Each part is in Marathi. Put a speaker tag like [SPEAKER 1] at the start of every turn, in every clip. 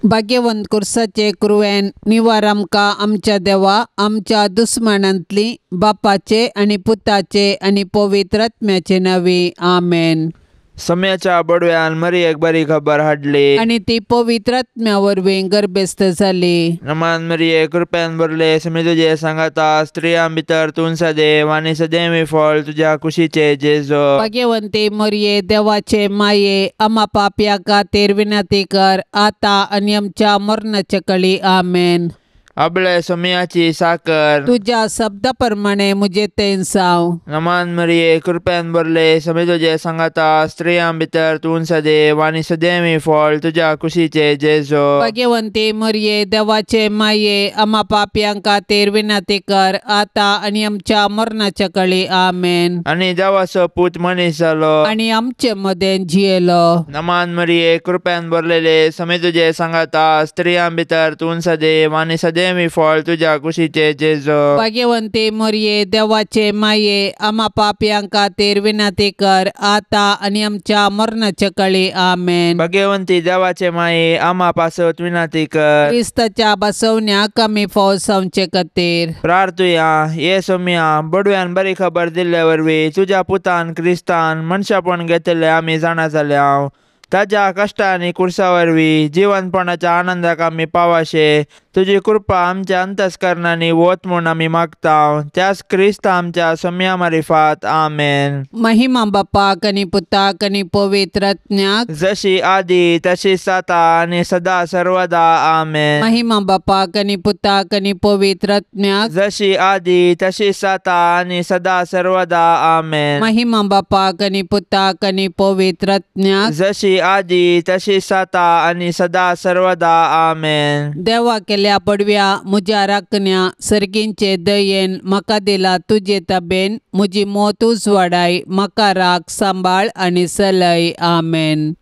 [SPEAKER 1] भाग्यवंत कुर्साचे कुरवेन निवार आमकां आमच्या देवा आमच्या दुस्मनांतली बापाचे आनी पुताचे आनी पवित्र आत्म्याचे नांवी आमेन।
[SPEAKER 2] सम्याच्या बडव्यान मरियेक बरी खबर हाडली
[SPEAKER 1] आनी ती पवित्र आत्म्या वरवीं गर्भस्थ जाली।
[SPEAKER 2] नमान मरिये कृपेन भरले समी तुझे सांगाता स्त्रियां भितर तूं सदैव आनी सदैवी फळ तुझ्या कुशीचे जेजो।
[SPEAKER 1] भाग्यवंते मरिये देवाचे माये आम्हा पाप्या खातीर विनंती कर आता आनी आमच्या मरणाच्या काळी आमेन।
[SPEAKER 2] अबळे सम्याची साकर
[SPEAKER 1] तुझ्या शब्दा प्रमाणे मुझे तेन साव।
[SPEAKER 2] नमान मरिये कृपेन भरले समी तुझे सांगाता स्त्रियां भितर तूं सदैव आनी सदैवी फळ तुझ्या कुशीचे जेजो।
[SPEAKER 1] भाग्यवंते मरिये देवाचे माये आम्हा पाप्यां खातीर विनंती कर आता आनी आमच्या मरणाच्या काळी आमेन।
[SPEAKER 2] आनी देवाचो पूत मनीस जालो
[SPEAKER 1] आनी आमचे मदें जियेलो।
[SPEAKER 2] नमान मरिये कृपेन भरलेले समी तुझे सांगाता स्त्रियां भितर तूं सदैव आनी सदैवी फळ तुझ्या कुशीचे जेजो।
[SPEAKER 1] भाग्यवंते मरिये देवाचे माये आम्हा पाप्यां खातीर विनंती कर आता आनी आमच्या मरणाच्या काळी आमेन।
[SPEAKER 2] भाग्यवंती देवाचे माये आम्हा पासत विनंती कर
[SPEAKER 1] क्रिस्ताच्या बसवण्याक आमी फावो जावचे खातीर
[SPEAKER 2] प्रार्थुया। ये सोम्या बडव्यान बरी खबर दिल्ले वरवीं तुझ्या पुतान क्रिस्तान मनशापण घेतले आमी जाणा जाल्या ताच्या कश्टा आनी कुर्सा वरवीं जिवंतपणाच्या आनंदाक आमी पावाशे तुजी कृपा आमच्या अंतस्करणांनी वत म्हूण आमी मागता त्याच क्रिस्त आमच्या सम्या मारिफात आमेन।
[SPEAKER 1] महिमा बापाक आनी पुताक आनी पवित्र आत्म्याक
[SPEAKER 2] जशी आदी तशीच आता आनी सदा सर्वदा आमेन।
[SPEAKER 1] महिमा बापाक आनी पुताक आनी पवित्र आत्म्याक
[SPEAKER 2] जशी आदी तशीच आता आनी सदा सर्वदा आमेन।
[SPEAKER 1] महिमा बापाक आनी पुताक आनी पवित्र आत्म्याक
[SPEAKER 2] जशी आदी तशीच आता आनी सदा सर्वदा आमेन।
[SPEAKER 1] देवा केल्या पडव्या म्हज्या राखण्या सर्गींचे दयेन म्हाका दिला तुजे ताबेन म्हजी मोत उजवाडाय म्हाका राख सांबाळ आनी चलय आमेन।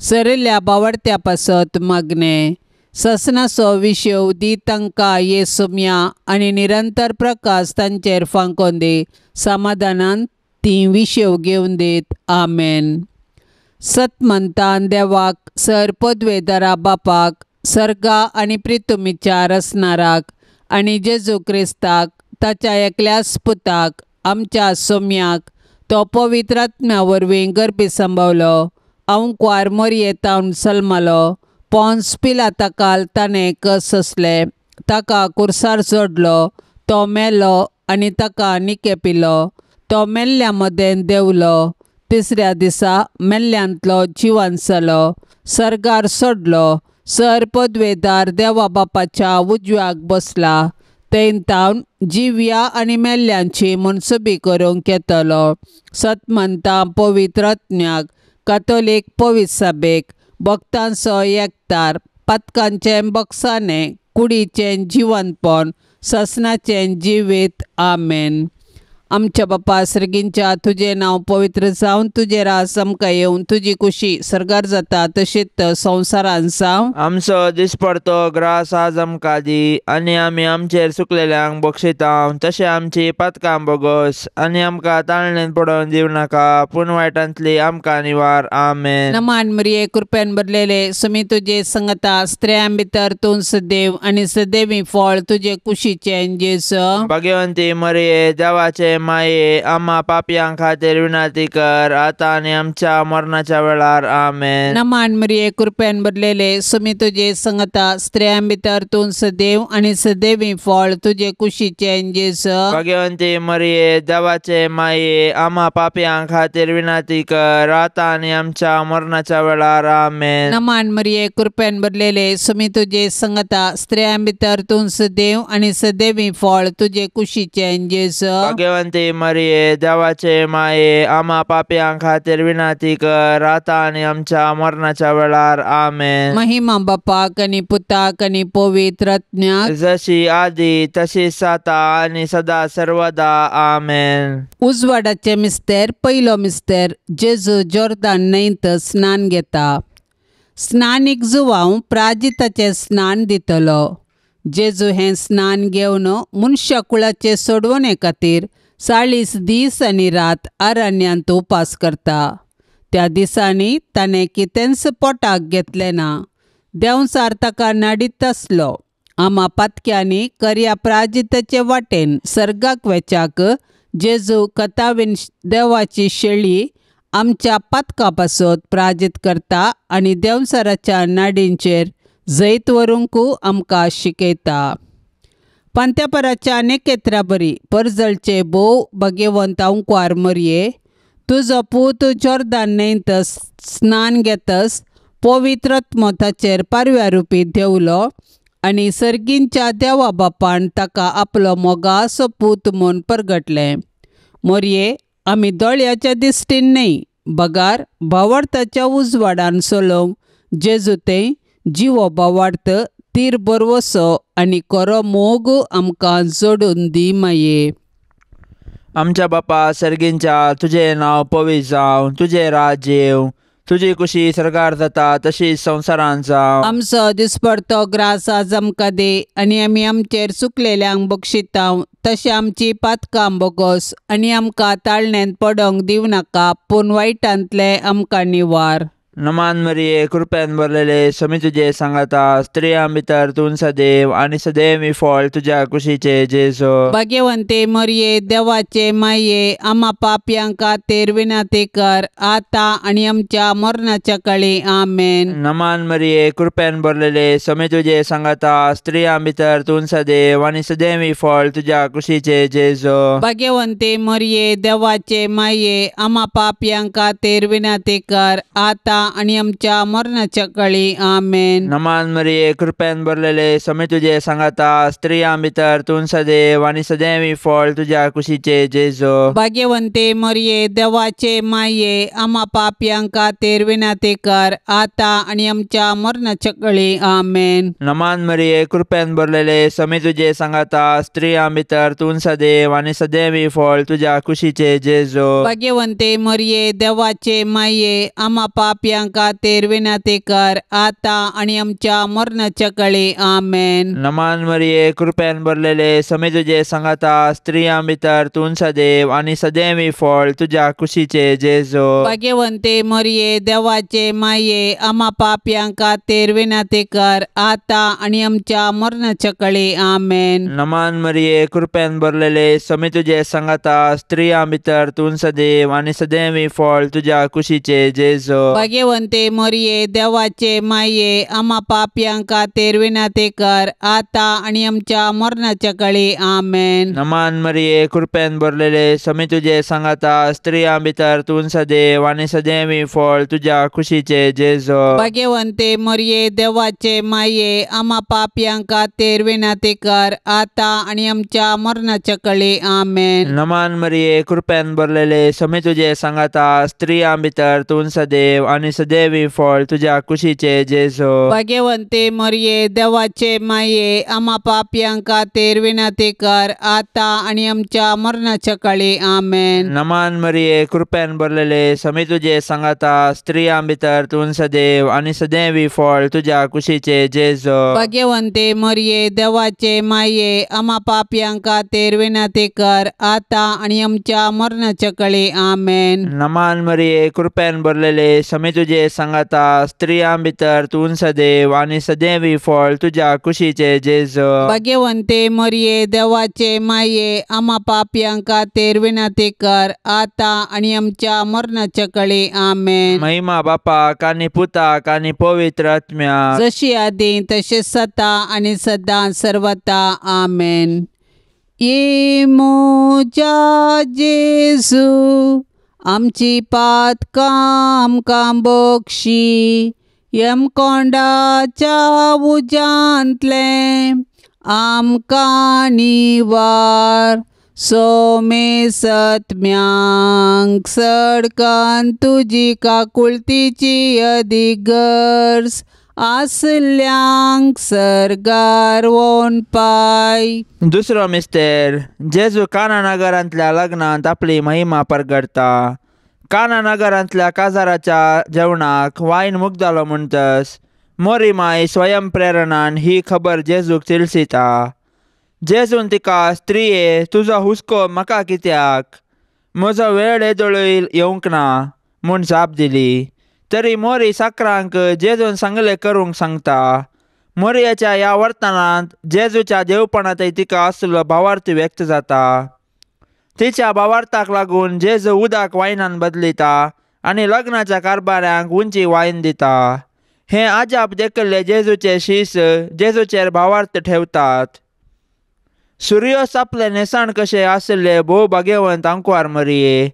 [SPEAKER 1] सरिल्ल्या बावडत्या पासत मागणे ससनाचो विशव दी तांकां ये सोम्या आनी निरंतर प्रकाश तांचेर फांकोन दी समाधानान ती विशव घेवन दीत आमेन। सतमंतान देवाक सर पदवेदारा बापाक सर्गा आनी प्रितुमीच्या रसनाराक आनी जेजू क्रिस्ताक ताच्या एकल्याच पुताक आमच्या सोम्याक तो पवित्र आत्म्या वरवीं गर्भी संभवलो अंकुआर मरियेतावन सल्मलो पोन्स पिलाताकाल ताणें कस सोंसले ताका कुर्सार जोडलो तो मेलो आनी ताका निकेपिलो तो मेल्ल्या मदें देंवलो तिसऱ्या दिसा मेल्ल्यांतलो जिवंत जालो सर्गार सोडलो सर पदवेदार देवा बापाच्या उजव्याक बसला तेन तावन जिव्या आनी मेल्ल्यांची मनसुबी करूंक येतलो। सतमंता पवित्र आत्म्याक कातोलीक पवित्र सभेक भक्तांचो एकतार पातकांचें बक्षाने कुडीचें जिवंतपण ससनाचें जिवीत आमेन। आमच्या बापा सर्गींच्या तुझे नांव पवित्र जावन तुझे रास आमकां येवन तुजी कुशी सर्गार जाता तशीच संवसारान जावं।
[SPEAKER 2] आमचो दिसपडतो ग्रास आज आमकां दी आनी आमी आमचेर सुकलेल्यांक बक्षिता तशें आमची पातकां बोगोस आनी आमकां ताळणेन पडोवन दिवं नाका पूण वायटांतली आमकां निवार आमेन।
[SPEAKER 1] नमान मरिये कृपेन भरलेले समी तुजे संगता स्त्रियां भितर तूं सदैव आनी सदैवी फळ तुजे कुशीचें जेजू।
[SPEAKER 2] भाग्यवंती मरिये देवाचे माये आम्हा पाप्यां खातीर विनंती कर आता आनी आमच्या मरणाच्या वेळार आमेन।
[SPEAKER 1] नमान मरिये कृपेन भरलेले समी तुजे संगता स्त्रियां भितर तूं सदैव आनी सदैवी फळ तुजे कुशीचें जेजू।
[SPEAKER 2] भाग्यवंती मरिये देवाचे माये आम्हा पाप्यां खातीर विनंती कर आता आनी आमच्या मरणाच्या वेळार आमेन।
[SPEAKER 1] नमान मरिये कृपेन भरलेले समी तुजे संगता स्त्रियां भितर तूं सदैव आनी सदैवी फळ तुजे कुशीचें जेजू।
[SPEAKER 2] भाग्यवंती मरिये देवाचे माये आम्हा पाप्यां खातीर विनंती कर आता आनी आमच्या मरणाच्या वेळार आमेन।
[SPEAKER 1] महिमा बापाक आनी पुताक आनी पवित्र आत्म्याक
[SPEAKER 2] जशी आदी तशीच आता आनी सदा सर्वदा आमेन।
[SPEAKER 1] उजवाडाचे मिस्तेर पयलो मिस्तेर जेजू जॉर्दान न्हंयत स्नान घेता। स्नानीक जुवांव प्राजिताचें स्नान दितलो। जेजू हें स्नान घेवन मनशा कुळाचे सोडवणे खातीर 40 दीस आनी रात अरण्यांत उपास करता। त्या दिसांनी ताणें कितेंच पोटाक घेतलें ना। देंवसार ताका नाडीत आसलो. आमा पातक्यांनी करया प्राजिताचे वाटेन सर्गाक वेचाक जेजू कथावेन देवाची शेळी आमच्या पातका पासत प्राजीत करता आनी देंवसाराच्या नाडींचेर जैत व्हरूंकू आमकां शिकयता. पांत्यापराच्या नेकेत्रा बरी परजळचे बोव भाग्यवंत अंकुआर मरये, तुजो पूत जॉर्दान न्हंयत स्नान घेतस पवित्र ताचेर पारव्या रुपी देवलो आनी सर्गींच्या देवा बापान ताका आपलो मोगासो पूत म्हूण परगटलें. मरये, आमी दोळ्याच्या दिश्टीन न्हय, बगार भावार्थाच्या उजवाडान चलोवंक जेजू तें जिवो भावार्थ तीर बरवसो आनी खरो मोग आमकां जोडून दी माये.
[SPEAKER 2] आमच्या बापा सर्गींच्या, तुझे नांव पवित्र जावं, तुझे राज येवं, तुजी कुशी सरकार जाता तशीच संवसारांत जावं.
[SPEAKER 1] आमचो दिसपडतो ग्रास आज आमकां दे आनी आमी आमचेर चुकलेल्यांक बक्षितांव, तशें आमची पातकां बोगोस आनी आमकां ताळण्यांत पडोंक दिवं नाका, पूण वायटांतले आमकां निवार.
[SPEAKER 2] नमान मरिये, कृपेन भरलेले समी तुजे सांगाता, स्त्रियां भितर तूं सदैव आनी सदैव फळ तुज्या कुशीचे जेजू.
[SPEAKER 1] भाग्यवंते मरिये, देवाचे माये, आमा पापयांक खातीर विनंती कर, आतां आनी आमच्या मरणाच्या काळी आमेन.
[SPEAKER 2] नमान मरिये, कृपेन भरलेले समी तुजे सांगाता, स्त्रियां भितर तूं सदैव आनी सदैव फळ तुज्या कुशीचे जेजू.
[SPEAKER 1] भाग्यवंते मरिये, देवाचे माये, आमा पापयांक खातीर विनंती कर, आतां आनी आमच्या मरणाच्या काळी आमेन.
[SPEAKER 2] नमान मरिये, कृपेन भरलेले समी तुजे सांगाता, स्त्रियां भितर तूं सदैव आनी सदैव फळ तुज्या कुशीचे जेजू.
[SPEAKER 1] भाग्यवंते मरिये, देवाचे माये, आमा पापयांक खातीर विनंती कर, आतां आनी आमच्या मरणाच्या काळी आमेन.
[SPEAKER 2] नमान मरिये, कृपेन भरलेले समी तुजे सांगाता, स्त्रियां भितर तूं सदैव आनी सदैव फळ तुज्या कुशीचे जेजू.
[SPEAKER 1] भाग्यवंते मरिये, देवाचे माये, आमा पापयांक खातीर विनंती कर, आतां आनी आमच्या मरणाच्या काळी आमेन.
[SPEAKER 2] नमान मरिये, कृपेन भरलेले समी तुजे सांगाता, स्त्रियां भितर तूं सदैव आनी सदैव फळ तुज्या कुशीचे जेजू.
[SPEAKER 1] भाग्यवंते मरिये, देवाचे माये, आमा पापयांक खातीर विनंती कर, आतां आनी आमच्या मरणाच्या काळी आमेन.
[SPEAKER 2] नमान मरिये, कृपेन भरलेले समी तुजे सांगाता, स्त्रियां भितर तूं सदैव आनी सदैव फळ तुज्या कुशीचे जेजू.
[SPEAKER 1] भाग्यवंते मरिये, देवाचे माये, आमा पापयांक खातीर विनंती कर, आतां आनी आमच्या मरणाच्या काळी आमेन.
[SPEAKER 2] नमान मरिये, कृपेन भरलेले समी तुजे सांगाता, स्त्रियां भितर तूं सदैव आनी सदैव फळ तुज्या कुशीचे जेजू.
[SPEAKER 1] भाग्यवंते मरिये, देवाचे माये, आमा पापयांक खातीर विनंती कर, आतां आनी आमच्या मरणाच्या काळी आमेन.
[SPEAKER 2] नमान मरिये, कृपेन भरलेले समी तुजे सांगाता, स्त्रियां भितर तूं सदैव आनी सदैव फळ तुज्या कुशीचे जेजू.
[SPEAKER 1] भाग्यवंते मरिये, देवाचे माये, आमा पापयांक खातीर विनंती कर, आतां आनी आमच्या मरणाच्या काळी आमेन.
[SPEAKER 2] नमान मरिये, कृपेन भरलेले समी तुजे सांगाता, स्त्रियां भितर तूं सदैव आनी सदैव फळ तुज्या कुशीचे जेजू.
[SPEAKER 1] भाग्यवंते मरिये, देवाचे माये, आमा पापयांक खातीर विनंती कर, आतां आनी आमच्या मरणाच्या काळी आमेन.
[SPEAKER 2] नमान मरिये, कृपेन भरलेले समी तुजे सांगाता, स्त्रियां भितर तूं सदैव आनी सदैव फळ तुज्या कुशीचे जेजू.
[SPEAKER 1] भाग्यवंते मरिये, देवाचे माये, आमा पापयांक खातीर विनंती कर, आतां आनी आमच्या मरणाच्या काळी आमेन.
[SPEAKER 2] महिमा बापाक आनी पुताक आनी पवित्र आत्म्या,
[SPEAKER 1] जशी आदी तशें सता आनी सदां सर्वता आमेन. ये मोजा जेजू, आमची पातकां आमकां बक्षी, यमकोंडाच्या उजांतले आमकां निवार, सोमे सत्म्यांक सडकान तुजी काकुळतीची अधिगर्स, आसल्यांक सर्गार वोन पाय.
[SPEAKER 2] दुसरो मिस्तेर, जेजू काना नगरांतल्या लग्नांत आपली महिमा परगडता. काना नगरांतल्या काजाराच्या जेवणाक वायन मुगदालो म्हणटस मोरी माय स्वयं प्रेरणान ही खबर जेजूक तिलसिता. जेजून तिका, स्त्रिये, तुजो हुस्को म्हाका कित्याक? म्हजो वेळ येदोळूय येवंक ना म्हूण जाप दिली. तरी मोरी साकरांक जेजून सांगले करूंक सांगता. मोरयाच्या ह्या वर्तनांत जेजूच्या देवपणांतय तिका आसलो भावार्थ व्यक्त जाता. तिच्या भावार्थाक लागून जेजू उदक वायनान बदलिता आनी लग्नाच्या कारभाऱ्यांक उंची वायन दिता. हे आजाप देखले जेजूचे शिश्य जेजूचेर भावार्थ ठेवतात. सूर्योस आपले नेसाण कशे आसले भोव भाग्यवंत आंकवार मरिये.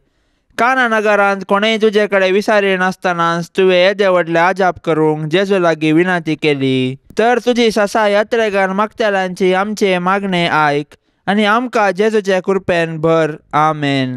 [SPEAKER 2] काना नगरांत कोणेय तुजे कडेन विचारी नासतनाच तुवें येदे व्हडले आजाप करूंक जेजू लागीं विनंती केली. तर तुजी ससा यात्रेकार मागतेल्यांची आमचे मागणे आयक आनी आमकां जेजूचे कृपेन भर. आमेन.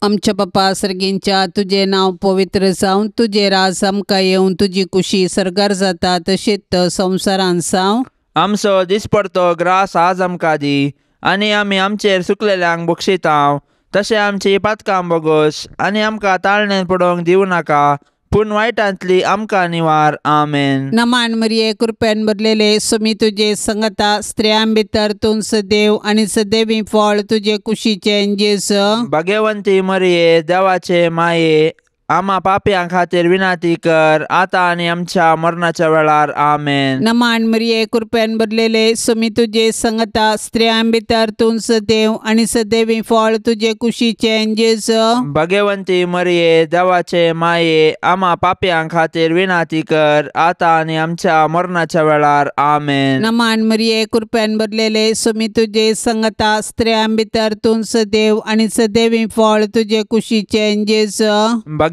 [SPEAKER 1] आमच्या बापा सर्गींच्या तुझे नाव पवित्र जावन तुझे राज आमकां येवन तुजी कुशी सरगार जाता तशीच संवसारान जावं.
[SPEAKER 2] आमचो दिसपडतो ग्रास आज आमकां दी आनी आमी आमचेर सुकलेल्यांक बक्षितांव. तशें आमची पातकां बोगोस आनी आमकां ताळणेन पडोवंक दिवं नाका पूण वायटांतली आमकां निवार. आमेन.
[SPEAKER 1] नमान मरिये कृपेन भरलेले सुमी तुजे संगता स्त्रियां भितर तूं सदैव आनी सदैवी फळ तुजे कुशीचे जेजू.
[SPEAKER 2] भाग्यवंती मरिये देवाचे माये आम्हा पापयां खातीर विनंती कर आतां आनी आमच्या मरणाच्या वेळार. आमेन.
[SPEAKER 1] नमान मरिये कृपेन भरलेले सुमी तुजे संगता स्त्रियां भितर तूं सदैव आनी सदैवी फळ तुजे कुशीचे जेजू.
[SPEAKER 2] भाग्यवंती मरिये देवाचे माये आम्हा पापयां खातीर विनंती कर आतां आनी आमच्या मरणाच्या वेळार. आमेन.
[SPEAKER 1] नमान मरिये कृपेन भरलेले सुमी तुजे संगता स्त्रियां भितर तूं सदैव आनी सदैवी फळ तुजे कुशीचे जेजू.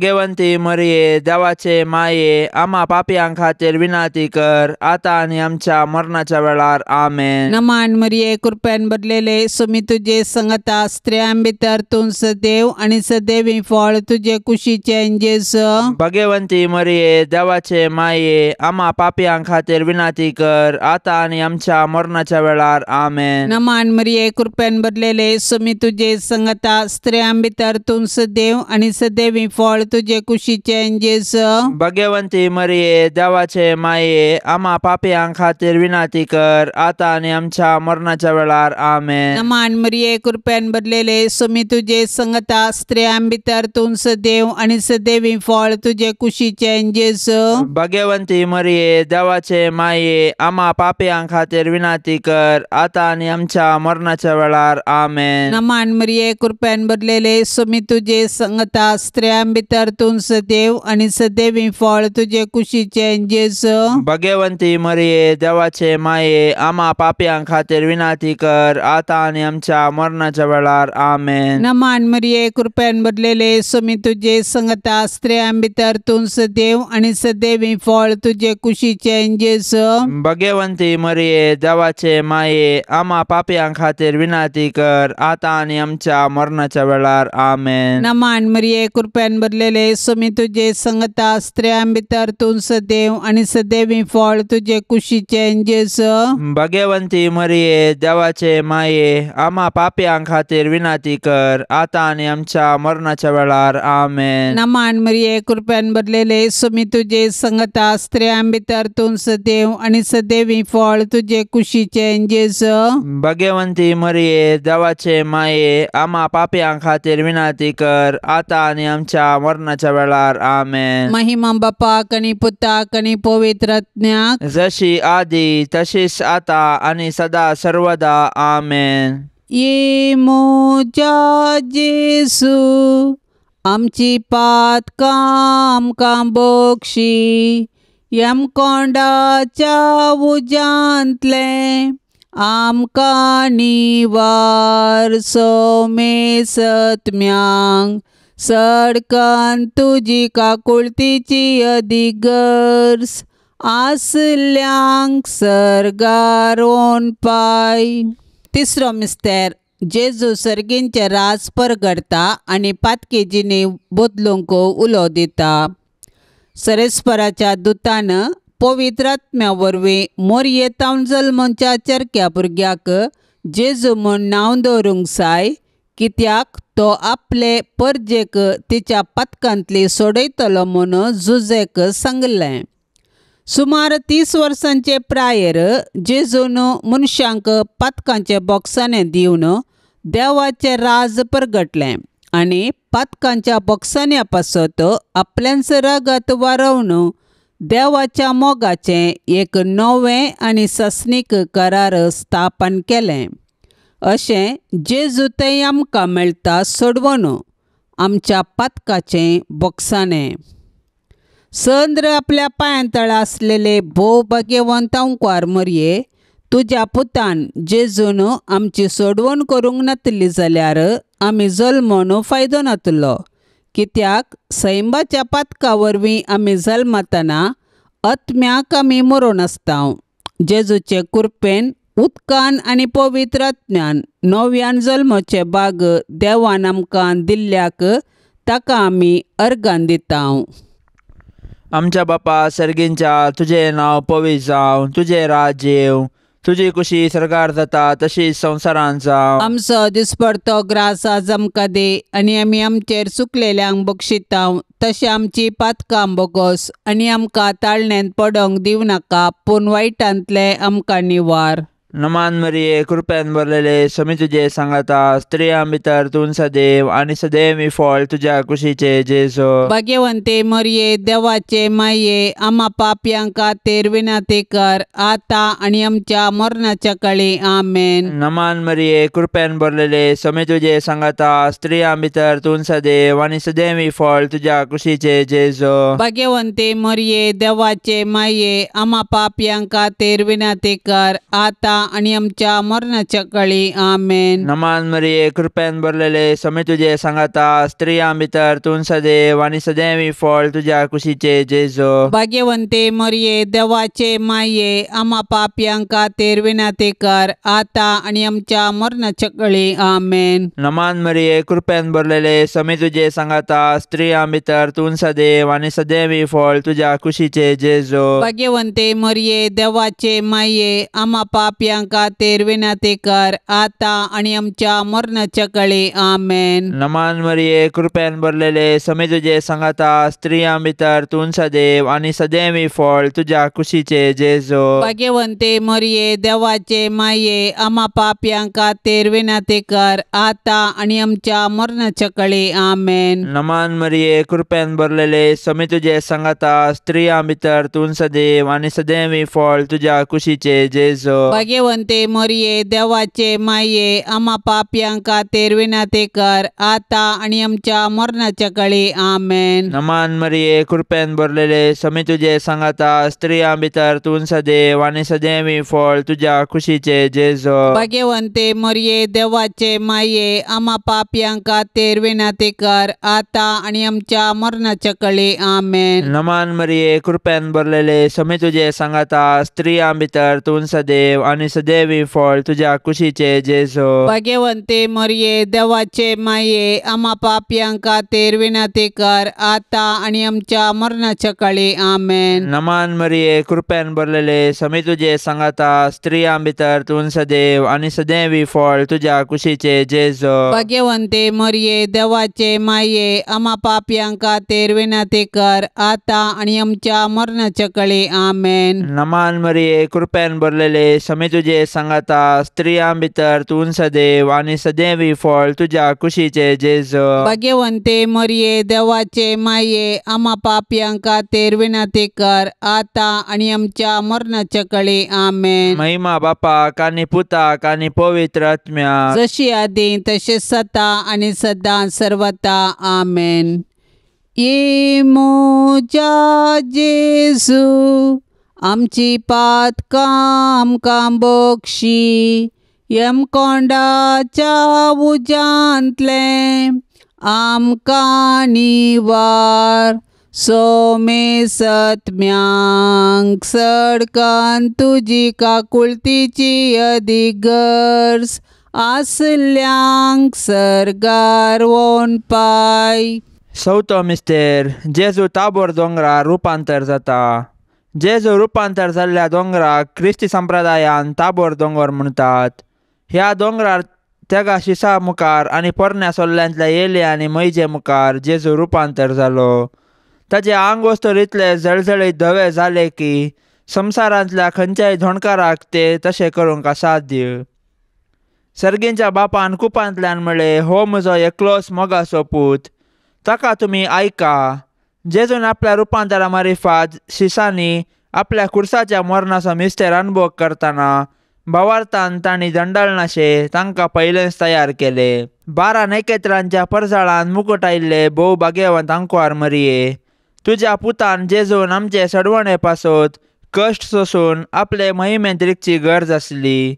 [SPEAKER 2] भाग्यवंती मरिये देवाचे माये आम्हा पापयां खातीर विनंती कर आतां आनी आमच्या मरणाच्या वेळार. आमेन.
[SPEAKER 1] नमान मरिये कृपेन भरलेले सुमी तुजे संगता स्त्रियां भितर तूं सदैव आनी सदैवी फळ तुजे कुशीचे जेजू.
[SPEAKER 2] भाग्यवंती मरिये देवाचे माये आम्हा पापयां खातीर विनंती कर आतां आनी आमच्या मरणाच्या वेळार. आमेन.
[SPEAKER 1] नमान मरिये कृपेन भरलेले सुमी तुजे संगता स्त्रियां भितर तूं सदैव आनी सदैवी फळ तुजे कुशीचे जेजू.
[SPEAKER 2] भाग्यवंती मरिये देवाचे माये आम्हा पापयां खातीर विनंती कर आतां आनी आमच्या मरणाच्या वेळार. आमेन.
[SPEAKER 1] नमान मरिये कृपेन भरलेले सुमी तुजे संगता स्त्रियां भितर तूं सदैव आनी सदैवी फळ तुजे कुशीचे जेजू.
[SPEAKER 2] भाग्यवंती मरिये देवाचे माये आम्हा पापयां खातीर विनंती कर आतां आनी आमच्या मरणाच्या वेळार. आमेन.
[SPEAKER 1] नमान मरिये कृपेन भरलेले सुमी तुजे संगता स्त्रियां भितर तूं सदैव आनी सदैवी फळ तुजे कुशीचे जेजू.
[SPEAKER 2] भाग्यवंती मरिये देवाचे माये आम्हा पापयां खातीर विनंती कर आतां आनी आमच्या मरणाच्या वेळार. आमेन.
[SPEAKER 1] नमान मरिये कृपेन भरलेले सुमी तुजे संगता स्त्रियां भितर तूं सदैव आनी सदैवी फळ तुजे कुशीचे जेजू.
[SPEAKER 2] भाग्यवंती मरिये देवाचे माये आम्हा पापयां खातीर विनंती कर आतां आनी आमच्या मरणाच्या वेळार. आमेन.
[SPEAKER 1] नमान मरिये कृपेन भरलेले सुमी तुजे संगता स्त्रियां भितर तूं सदैव आनी सदैवी फळ तुजे कुशीचे जेजू.
[SPEAKER 2] भाग्यवंती मरिये देवाचे माये आम्हा पापयां खातीर विनंती कर आतां आनी आमच्या मरणाच्या वेळार. आमेन.
[SPEAKER 1] नमान मरिये कृपेन भरलेले सुमी तुजे संगता स्त्रियां भितर तूं सदैव आनी सदैवी फळ तुजे कुशीचे जेजू.
[SPEAKER 2] भाग्यवंती मरिये देवाचे माये आम्हा पापयां खातीर विनंती कर आतां आनी आमच्या मरणाच्या वेळार. आमेन.
[SPEAKER 1] महिमा बापाक आनी पुताक आनी पवित्र आत्म्याक
[SPEAKER 2] जशी आदी तशीच आता आनी सदा सर्वदा. आमेन.
[SPEAKER 1] ये मोजा जेजू आमची पातकां आमकां बक्षी यम कोंडाच्या उजांतले आमकां निवार सोमे सत्म्यांक सडकन तुजी काकुळतीची अधिगर्स आसल्यांक सरगारोन पाय. तिसरो मिस्तेर जेजू सर्गींचे राज परगडता आनी पातकी जिणी बदलूंक उलो दिता. सरेस्पराच्या दुतान पवित्र आत्म्या वरवीं मोरये तावन जल्मच्या चरक्या भुरग्याक जेजू म्हूण नांव दवरूंक जाय कित्याक तो आपले परजेक तिच्या पातकांतली सोडयतलो म्हूण जुजेक सांगलें. सुमार 30 वर्सांचे प्रायर जेजून मनशांक पातकांचे बॉक्साने दिवन देवाचें राज परगटलें आणि पातकांच्या बॉक्सांनी पासत आपल्याच रागात वारवून देवाच्या मोगाचें एक नवें आनी सस्नीक करार स्थापन केलें. अशें जेजूतय आमकां मेळटा सोडवून आमच्या पातकाचें बॉक्साणें. संद्र आपल्या पांयां तळा आसलेले भोव भाग्यवंत ओंकार मरये, तुज्या पुतान जेजून आमची सोडवण करूंक नातली जाल्यार आमी जल्मून फायदो नातलो. कित्याक सैमाच्या पातका वरवीं आमी जल्मतना आत्म्याक आमी मरून आसता. जेजूचे कृपेन उदकान आनी पवित्र आत्म्यान नव्यान जल्माचे भाग देवान आमकां दिल्ल्याक ताका आमी अर्गान दिता.
[SPEAKER 2] आमच्या बापा सर्गींच्या, तुजें नांव पवित्र जावं, तुजें राज्य येवं, तुजी कुशी सरकार जाता तशीच संवसारांत जावं.
[SPEAKER 1] आमचो दिसपडतो ग्रास आज आमकां दे, आनी आमी आमचेर चुकलेल्यांक बक्षिता तशें आमची पातकां बोगोस, आनी आमकां ताळण्यांत पडोंक दिवं नाका, पूण वायटांतले आमकां निवार.
[SPEAKER 2] नमान मरिये, कृपेन भरलेले, स्वामी तुजे सांगाता, स्त्रियां भितर तूं सदैव आनी सदैव फळ तुज्या कुशीचे जेजू.
[SPEAKER 1] भाग्यवंते मरिये, देवाचे माये, आम्हा पापयांक खातीर विनंती कर, आता आनी आमच्या मरणाच्या काळी. आमेन.
[SPEAKER 2] नमान मरिये, कृपेन भरलेले, स्वामी तुजे सांगाता, स्त्रियां भितर तूं सदैव आनी सदैव फळ तुज्या कुशीचे जेजू.
[SPEAKER 1] भाग्यवंते मरिये, देवाचे माये, आम्हा पापयांक खातीर विनंती कर, आता आणि आमच्या मरणाच्या काळी. आमेन.
[SPEAKER 2] नमान मरिये, कृपेन भरलेले, स्वामी तुजे सांगाता, स्त्रियां भितर तूं सदैव आनी सदैव फळ तुज्या कुशीचे जेजू.
[SPEAKER 1] भाग्यवंते मरिये, देवाचे माये, आम्हा पापयांक खातीर विनंती कर, आता आणि आमच्या मरणाच्या काळी. आमेन.
[SPEAKER 2] नमान मरिये, कृपेन भरलेले, स्वामी तुजे सांगाता, स्त्रियां भितर तूं सदैव आनी सदैव फळ तुज्या कुशीचे जेजू.
[SPEAKER 1] भाग्यवंते मरिये, देवाचे माये, आम्हा पापयांक खातीर विनंती कर, आता आणि आमच्या मरणाच्या काळी. आमेन.
[SPEAKER 2] नमान मरिये, कृपेन भरलेले, स्वामी तुजे सांगाता, स्त्रियां भितर तूं सदैव आनी सदैव फळ तुज्या कुशीचे जेजू.
[SPEAKER 1] भाग्यवंते मरिये, देवाचे माये, आम्हा पापयांक खातीर विनंती कर, आता आणि आमच्या मरणाच्या काळी. आमेन.
[SPEAKER 2] नमान मरिये, कृपेन भरलेले, स्वामी तुजे सांगाता, स्त्रियां भितर तूं सदैव आनी सदैव फळ तुज्या कुशीचे जेजू.
[SPEAKER 1] भाग्यवंते मरिये, देवाचे माये, आम्हा पापयांक खातीर विनंती कर, आता आणि आमच्या मरणाच्या काळी. आमेन.
[SPEAKER 2] नमान मरिये, कृपेन भरलेले, स्वामी तुजे सांगाता, स्त्रियां भितर तूं सदैव आनी सदैव फळ तुज्या कुशीचे जेजू.
[SPEAKER 1] भाग्यवंते मरिये, देवाचे माये, आम्हा पापयांक खातीर विनंती कर, आता आणि आमच्या मरणाच्या काळी. आमेन.
[SPEAKER 2] नमान मरिये, कृपेन भरलेले, स्वामी तुजे सांगाता, स्त्रियां भितर तूं सदैव आनी सदैव फळ तुज्या कुशीचे जेजू.
[SPEAKER 1] भाग्यवंते मरिये, देवाचे माये, आम्हा पापयांक खातीर विनंती कर, आता आणि आमच्या मरणाच्या काळी. आमेन.
[SPEAKER 2] नमान मरिये, कृपेन भरलेले, स्वामी तुजे सांगाता, स्त्रियां भितर तूं सदैव आनी सदैव फळ तुज्या कुशीचे जेजू.
[SPEAKER 1] भाग्यवंते मरिये, देवाचे माये, आम्हा पापयांक खातीर विनंती कर, आता आणि आमच्या मरणाच्या काळी. आमेन.
[SPEAKER 2] नमान मरिये, कृपेन भरलेले, स्वामी तुजे सांगाता, स्त्रियां भितर तूं सदैव आनी सदैव फळ तुज्या कुशीचे जेजू.
[SPEAKER 1] भाग्यवंते मरिये, देवाचे माये, आम्हा पापयांक खातीर विनंती कर, आता आणि आमच्या मरणाच्या काळी. आमेन.
[SPEAKER 2] महिमा बापाक आनी पुताक आनी पवित्र आत्म्या,
[SPEAKER 1] जशी आदी तशें सता आणि सदां सर्वता. आमेन. ये मोजा जेजू, आमची पातकां आमकां बक्षी, यमकोंडाच्या उजांतले आमकां निवार. सोमे सत्म्यांक सडकान तुजी काकुळतीची अधिगर्स, आसल्यांक सरगार वोन पाय.
[SPEAKER 2] चवथो मिस्तेर, जेजू ताबोर दोंगरार रुपांतर जाता. जेजू रुपांतर जाल्ल्या दोंगराक क्रिस्ती संप्रदायान ताबोर दोंगर म्हणटात. ह्या दोंगरार तेगा शिसा मुखार आनी पोरण्या सोल्ल्यांतल्या येले आनी मैजे मुखार जेजू रुपांतर जालो. ताचे आंग वस्तूर इतले जळजळीत धवे जाले की संवसारांतल्या खंयच्याय धोणकाराक ते तशें करूंक असाध्य. सर्गींच्या बापान कुपांतल्यान म्हणले, हो म्हजो एकलोच मोगाचो पूत, ताका तुमी आयका. जेजून आपल्या रुपांतरा मारिफात शिसांनी आपल्या खुर्साच्या मरणाचो मिस्तेर अनुभव करतना भावार्थान तांणी दंडलनाशे तांकां पयलेंच तयार केले. 12 नखेत्रांच्या परजाळान मुकुट आयिल्ले भोव भाग्यवंत आंकवार मरिये, तुज्या पुतान जेजून आमचे सडवणे पासत कश्ट सोसून आपले महिमेंत रिगची गरज आसली.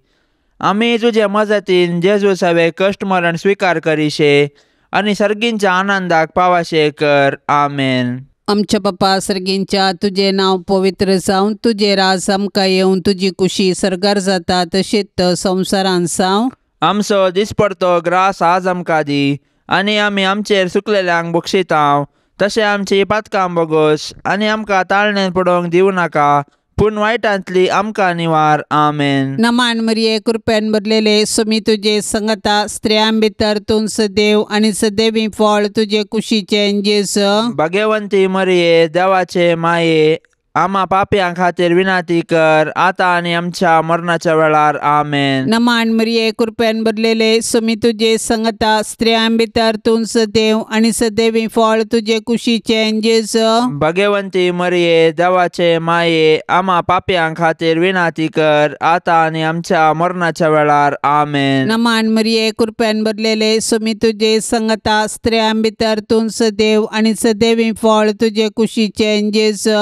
[SPEAKER 2] आमी तुजे मजतीन जेजू सवे कश्ट मरण स्विकार करीशे आनी सर्गींच्या आनंदाक पावाशे कर. आमेन.
[SPEAKER 1] आमच्या बापा सर्गींच्या, तुझे नाव पवित्र जावन तुझे राज आमकां येवन तुजी कुशी सरकार जाता तशीच संवसारान जावं.
[SPEAKER 2] आमचो दिसपडतो ग्रास आज आमकां दी, आनी आमी आमचेर सुकलेल्यांक बक्षितांव. तशें आमची पातकां बोगोस आनी आमकां ताळणेन पडोवंक दिवं नाका, पूण वायटांतली आमकां निवार. आमेन.
[SPEAKER 1] नमान मरिये, कृपेन भरलेले सुमी तुझे संगता स्त्रियां भितर तूं सदैव आनी सदैवी फळ तुझे कुशीचे जेजू.
[SPEAKER 2] भाग्यवंती मरिये, देवाचे माये, आम्हा पाप्यां खातीर विनाती कर, आता आनी आमच्या मरणाच्या वेळार. आमेन.
[SPEAKER 1] नमान मरिये, कृपेन भरलेले सुमी तुझे संगता स्त्रियां भितर तूं सदैव आनी सदैवी फळ तुझे कुशीचे जेजू.
[SPEAKER 2] भाग्यवंती मरिये, देवाचे माये, आम्हा पाप्यां खातीर विनाती कर, आता आनी आमच्या मरणाच्या वेळार. आमेन.
[SPEAKER 1] नमान मरिये, कृपेन भरलेले सुमी तुझे संगता स्त्रियां भितर तूं सदैव आनी सदैवी फळ तुझे कुशीचे जेजू.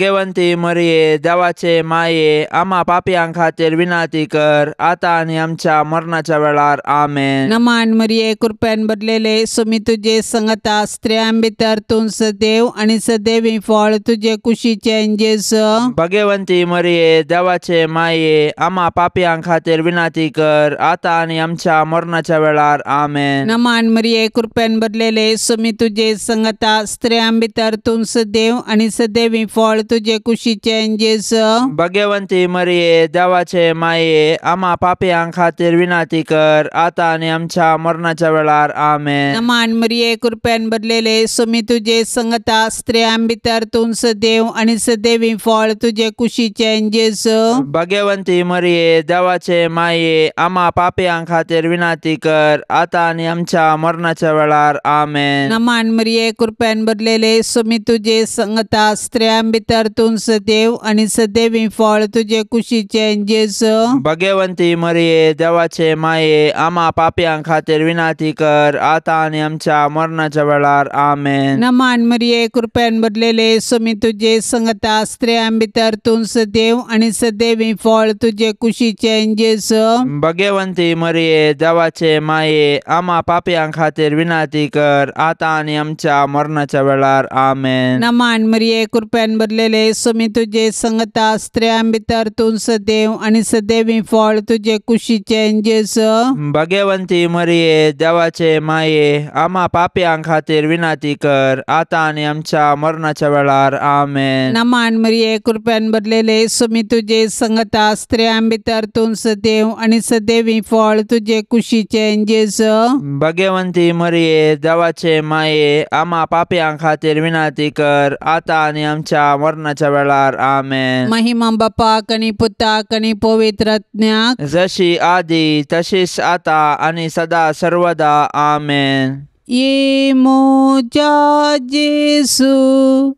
[SPEAKER 2] भाग्यवंती मरिये, देवाचे माये, आम्हा पाप्यां खातीर विनाती कर, आता आनी आमच्या मरणाच्या वेळार. आमेन.
[SPEAKER 1] नमान मरिये, कृपेन भरलेले सुमी तुझे संगता स्त्रियां भितर तूं सदैव आनी सदैवी फळ तुझे कुशीचे जेजू.
[SPEAKER 2] भाग्यवंती मरिये, देवाचे माये, आम्हा पाप्यां खातीर विनाती कर, आता आनी आमच्या मरणाच्या वेळार. आमेन.
[SPEAKER 1] नमान मरिये, कृपेन भरलेले सुमी तुझे संगता स्त्रियां भितर तूं सदैव आनी सदैवी फळ तुझे कुशीचे जेजू.
[SPEAKER 2] भाग्यवंती मरिये, देवाचे माये, आम्हा पाप्यां खातीर विनाती कर, आता आनी आमच्या मरणाच्या वेळार. आमेन.
[SPEAKER 1] नमान मरिये, कृपेन भरलेले सुमी तुझे संगता स्त्रियां भितर तूं सदैव आनी सदैवी फळ तुझे कुशीचे जेजू.
[SPEAKER 2] भाग्यवंती मरिये, देवाचे माये, आम्हा पाप्यां खातीर विनाती कर, आता आनी आमच्या मरणाच्या वेळार. आमेन.
[SPEAKER 1] नमान मरिये, कृपेन भरलेले सुमी तुझे संगता स्त्रियां भितर तूं सदैव आनी सदैवी फळ तुझे कुशीचे जेजू.
[SPEAKER 2] भाग्यवंती मरिये, देवाचे माये, आम्हा पाप्यां खातीर विनाती कर, आता आनी आमच्या मरणाच्या वेळार. आमेन.
[SPEAKER 1] नमान मरिये, कृपेन भरलेले सुमी तुझे संगता स्त्रियां भितर तूं सदैव आनी सदैवी फळ तुझे कुशीचे जेजू.
[SPEAKER 2] भाग्यवंती मरिये, देवाचे माये, आम्हा पाप्यां खातीर विनाती कर, आता आनी आमच्या मरणाच्या वेळार. आमेन.
[SPEAKER 1] नमान मरिये, कृपेन भरलेले सुमी तुझे संगता स्त्रियां भितर तूं सदैव आनी सदैवी फळ तुझे कुशीचे जेजू.
[SPEAKER 2] भाग्यवंती मरिये, देवाचे माये, आम्हा पाप्यां खातीर विनाती कर, आता आनी आमच्या मरणाच्या वेळार. आमेन.
[SPEAKER 1] नमान मरिये, कृपेन भरलेले सुमी तुझे संगता स्त्रियां भितर तूं सदैव आनी सदैवी फळ तुझे कुशीचे जेजू.
[SPEAKER 2] भाग्यवंती मरिये, देवाचे माये, आम्हा पाप्यां खातीर विनाती कर, आता आनी आमच्या मरणाच्या वेळार. आमेन.
[SPEAKER 1] महिमा बापाक आनी पुताक आनी पवित्र आत्म्याक,
[SPEAKER 2] जशी आदी तशीच आता आनी सदा सर्वदा. आमेन.
[SPEAKER 1] ये मोजा जेजू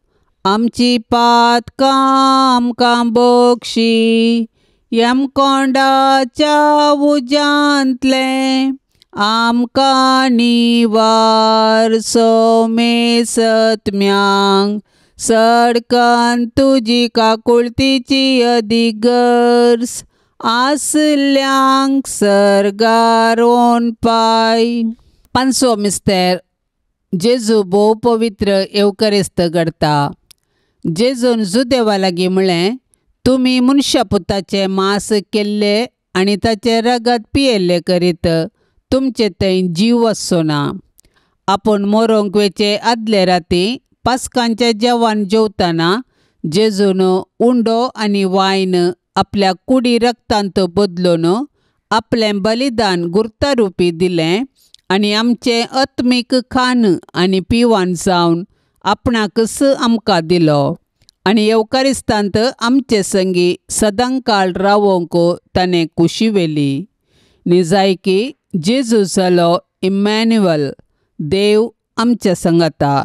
[SPEAKER 1] आमची पातकां आमकां बक्षी, यम कोंडाच्या उजांतले आमकां निवार. सोमे सत्म्यांक सडकान तुजी काकुळतीची अधिगर्स, आसल्यांक सरगारोन पाय. 5वो मिस्तेर, जेजू भोव पवित्र एवकरेस्त घडता. जेजून जुदेवा लागीं म्हळें, तुमी मनशा पुताचे मांस केल्ले आनी ताचे रगत पियेल्ले करीत तुमचे थंय जीव वचचो ना. आपूण मरोंक वेचे आदले राती पास्कांच्या जेवण जेवतना जेजून उंडो आनी वायन आपल्या कुडी रक्तांत बदलून आपलें बलिदान गुर्तारुपी दिलें आनी आमचें आत्मीक खाण आनी पिवान जावन आपणाकच आमकां दिलो. आनी येवकारिस्तांत आमचे संगी सदांकाळ रावोंक ताणें कुशी वेली. निजायकी जेजू जालो इमॅन्युअल, देव आमच्या संगता.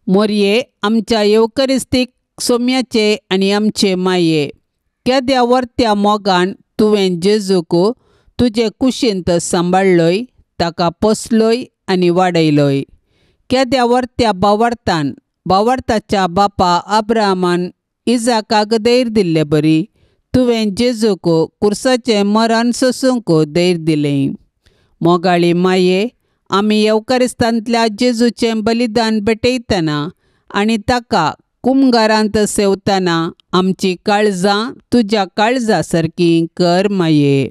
[SPEAKER 1] मोरये आमच्या येवकरिस्तीक सोम्याचे आनी आमचे माये, केद्या वर्त्या मोगान तुवें जेजूक तुजे कुशींत सांबाळलोय, ताका पोसलोय आनी वाडयलोय. केद्या वर्त्या बावर्ताच्या बापा अब्राहमान इजाकाक दैर दिल्ले बरी, तुवें जेजूक कुर्साचें मरण सोसूंक दैर दिलें. मोगाळी माये, आमी येवकारिस्तांतल्या जेजूचें बलिदान भेटयतना आनी ताका कुमगारांत सेवतना आमची काळजां तुज्या काळजा सारकीं कर माये.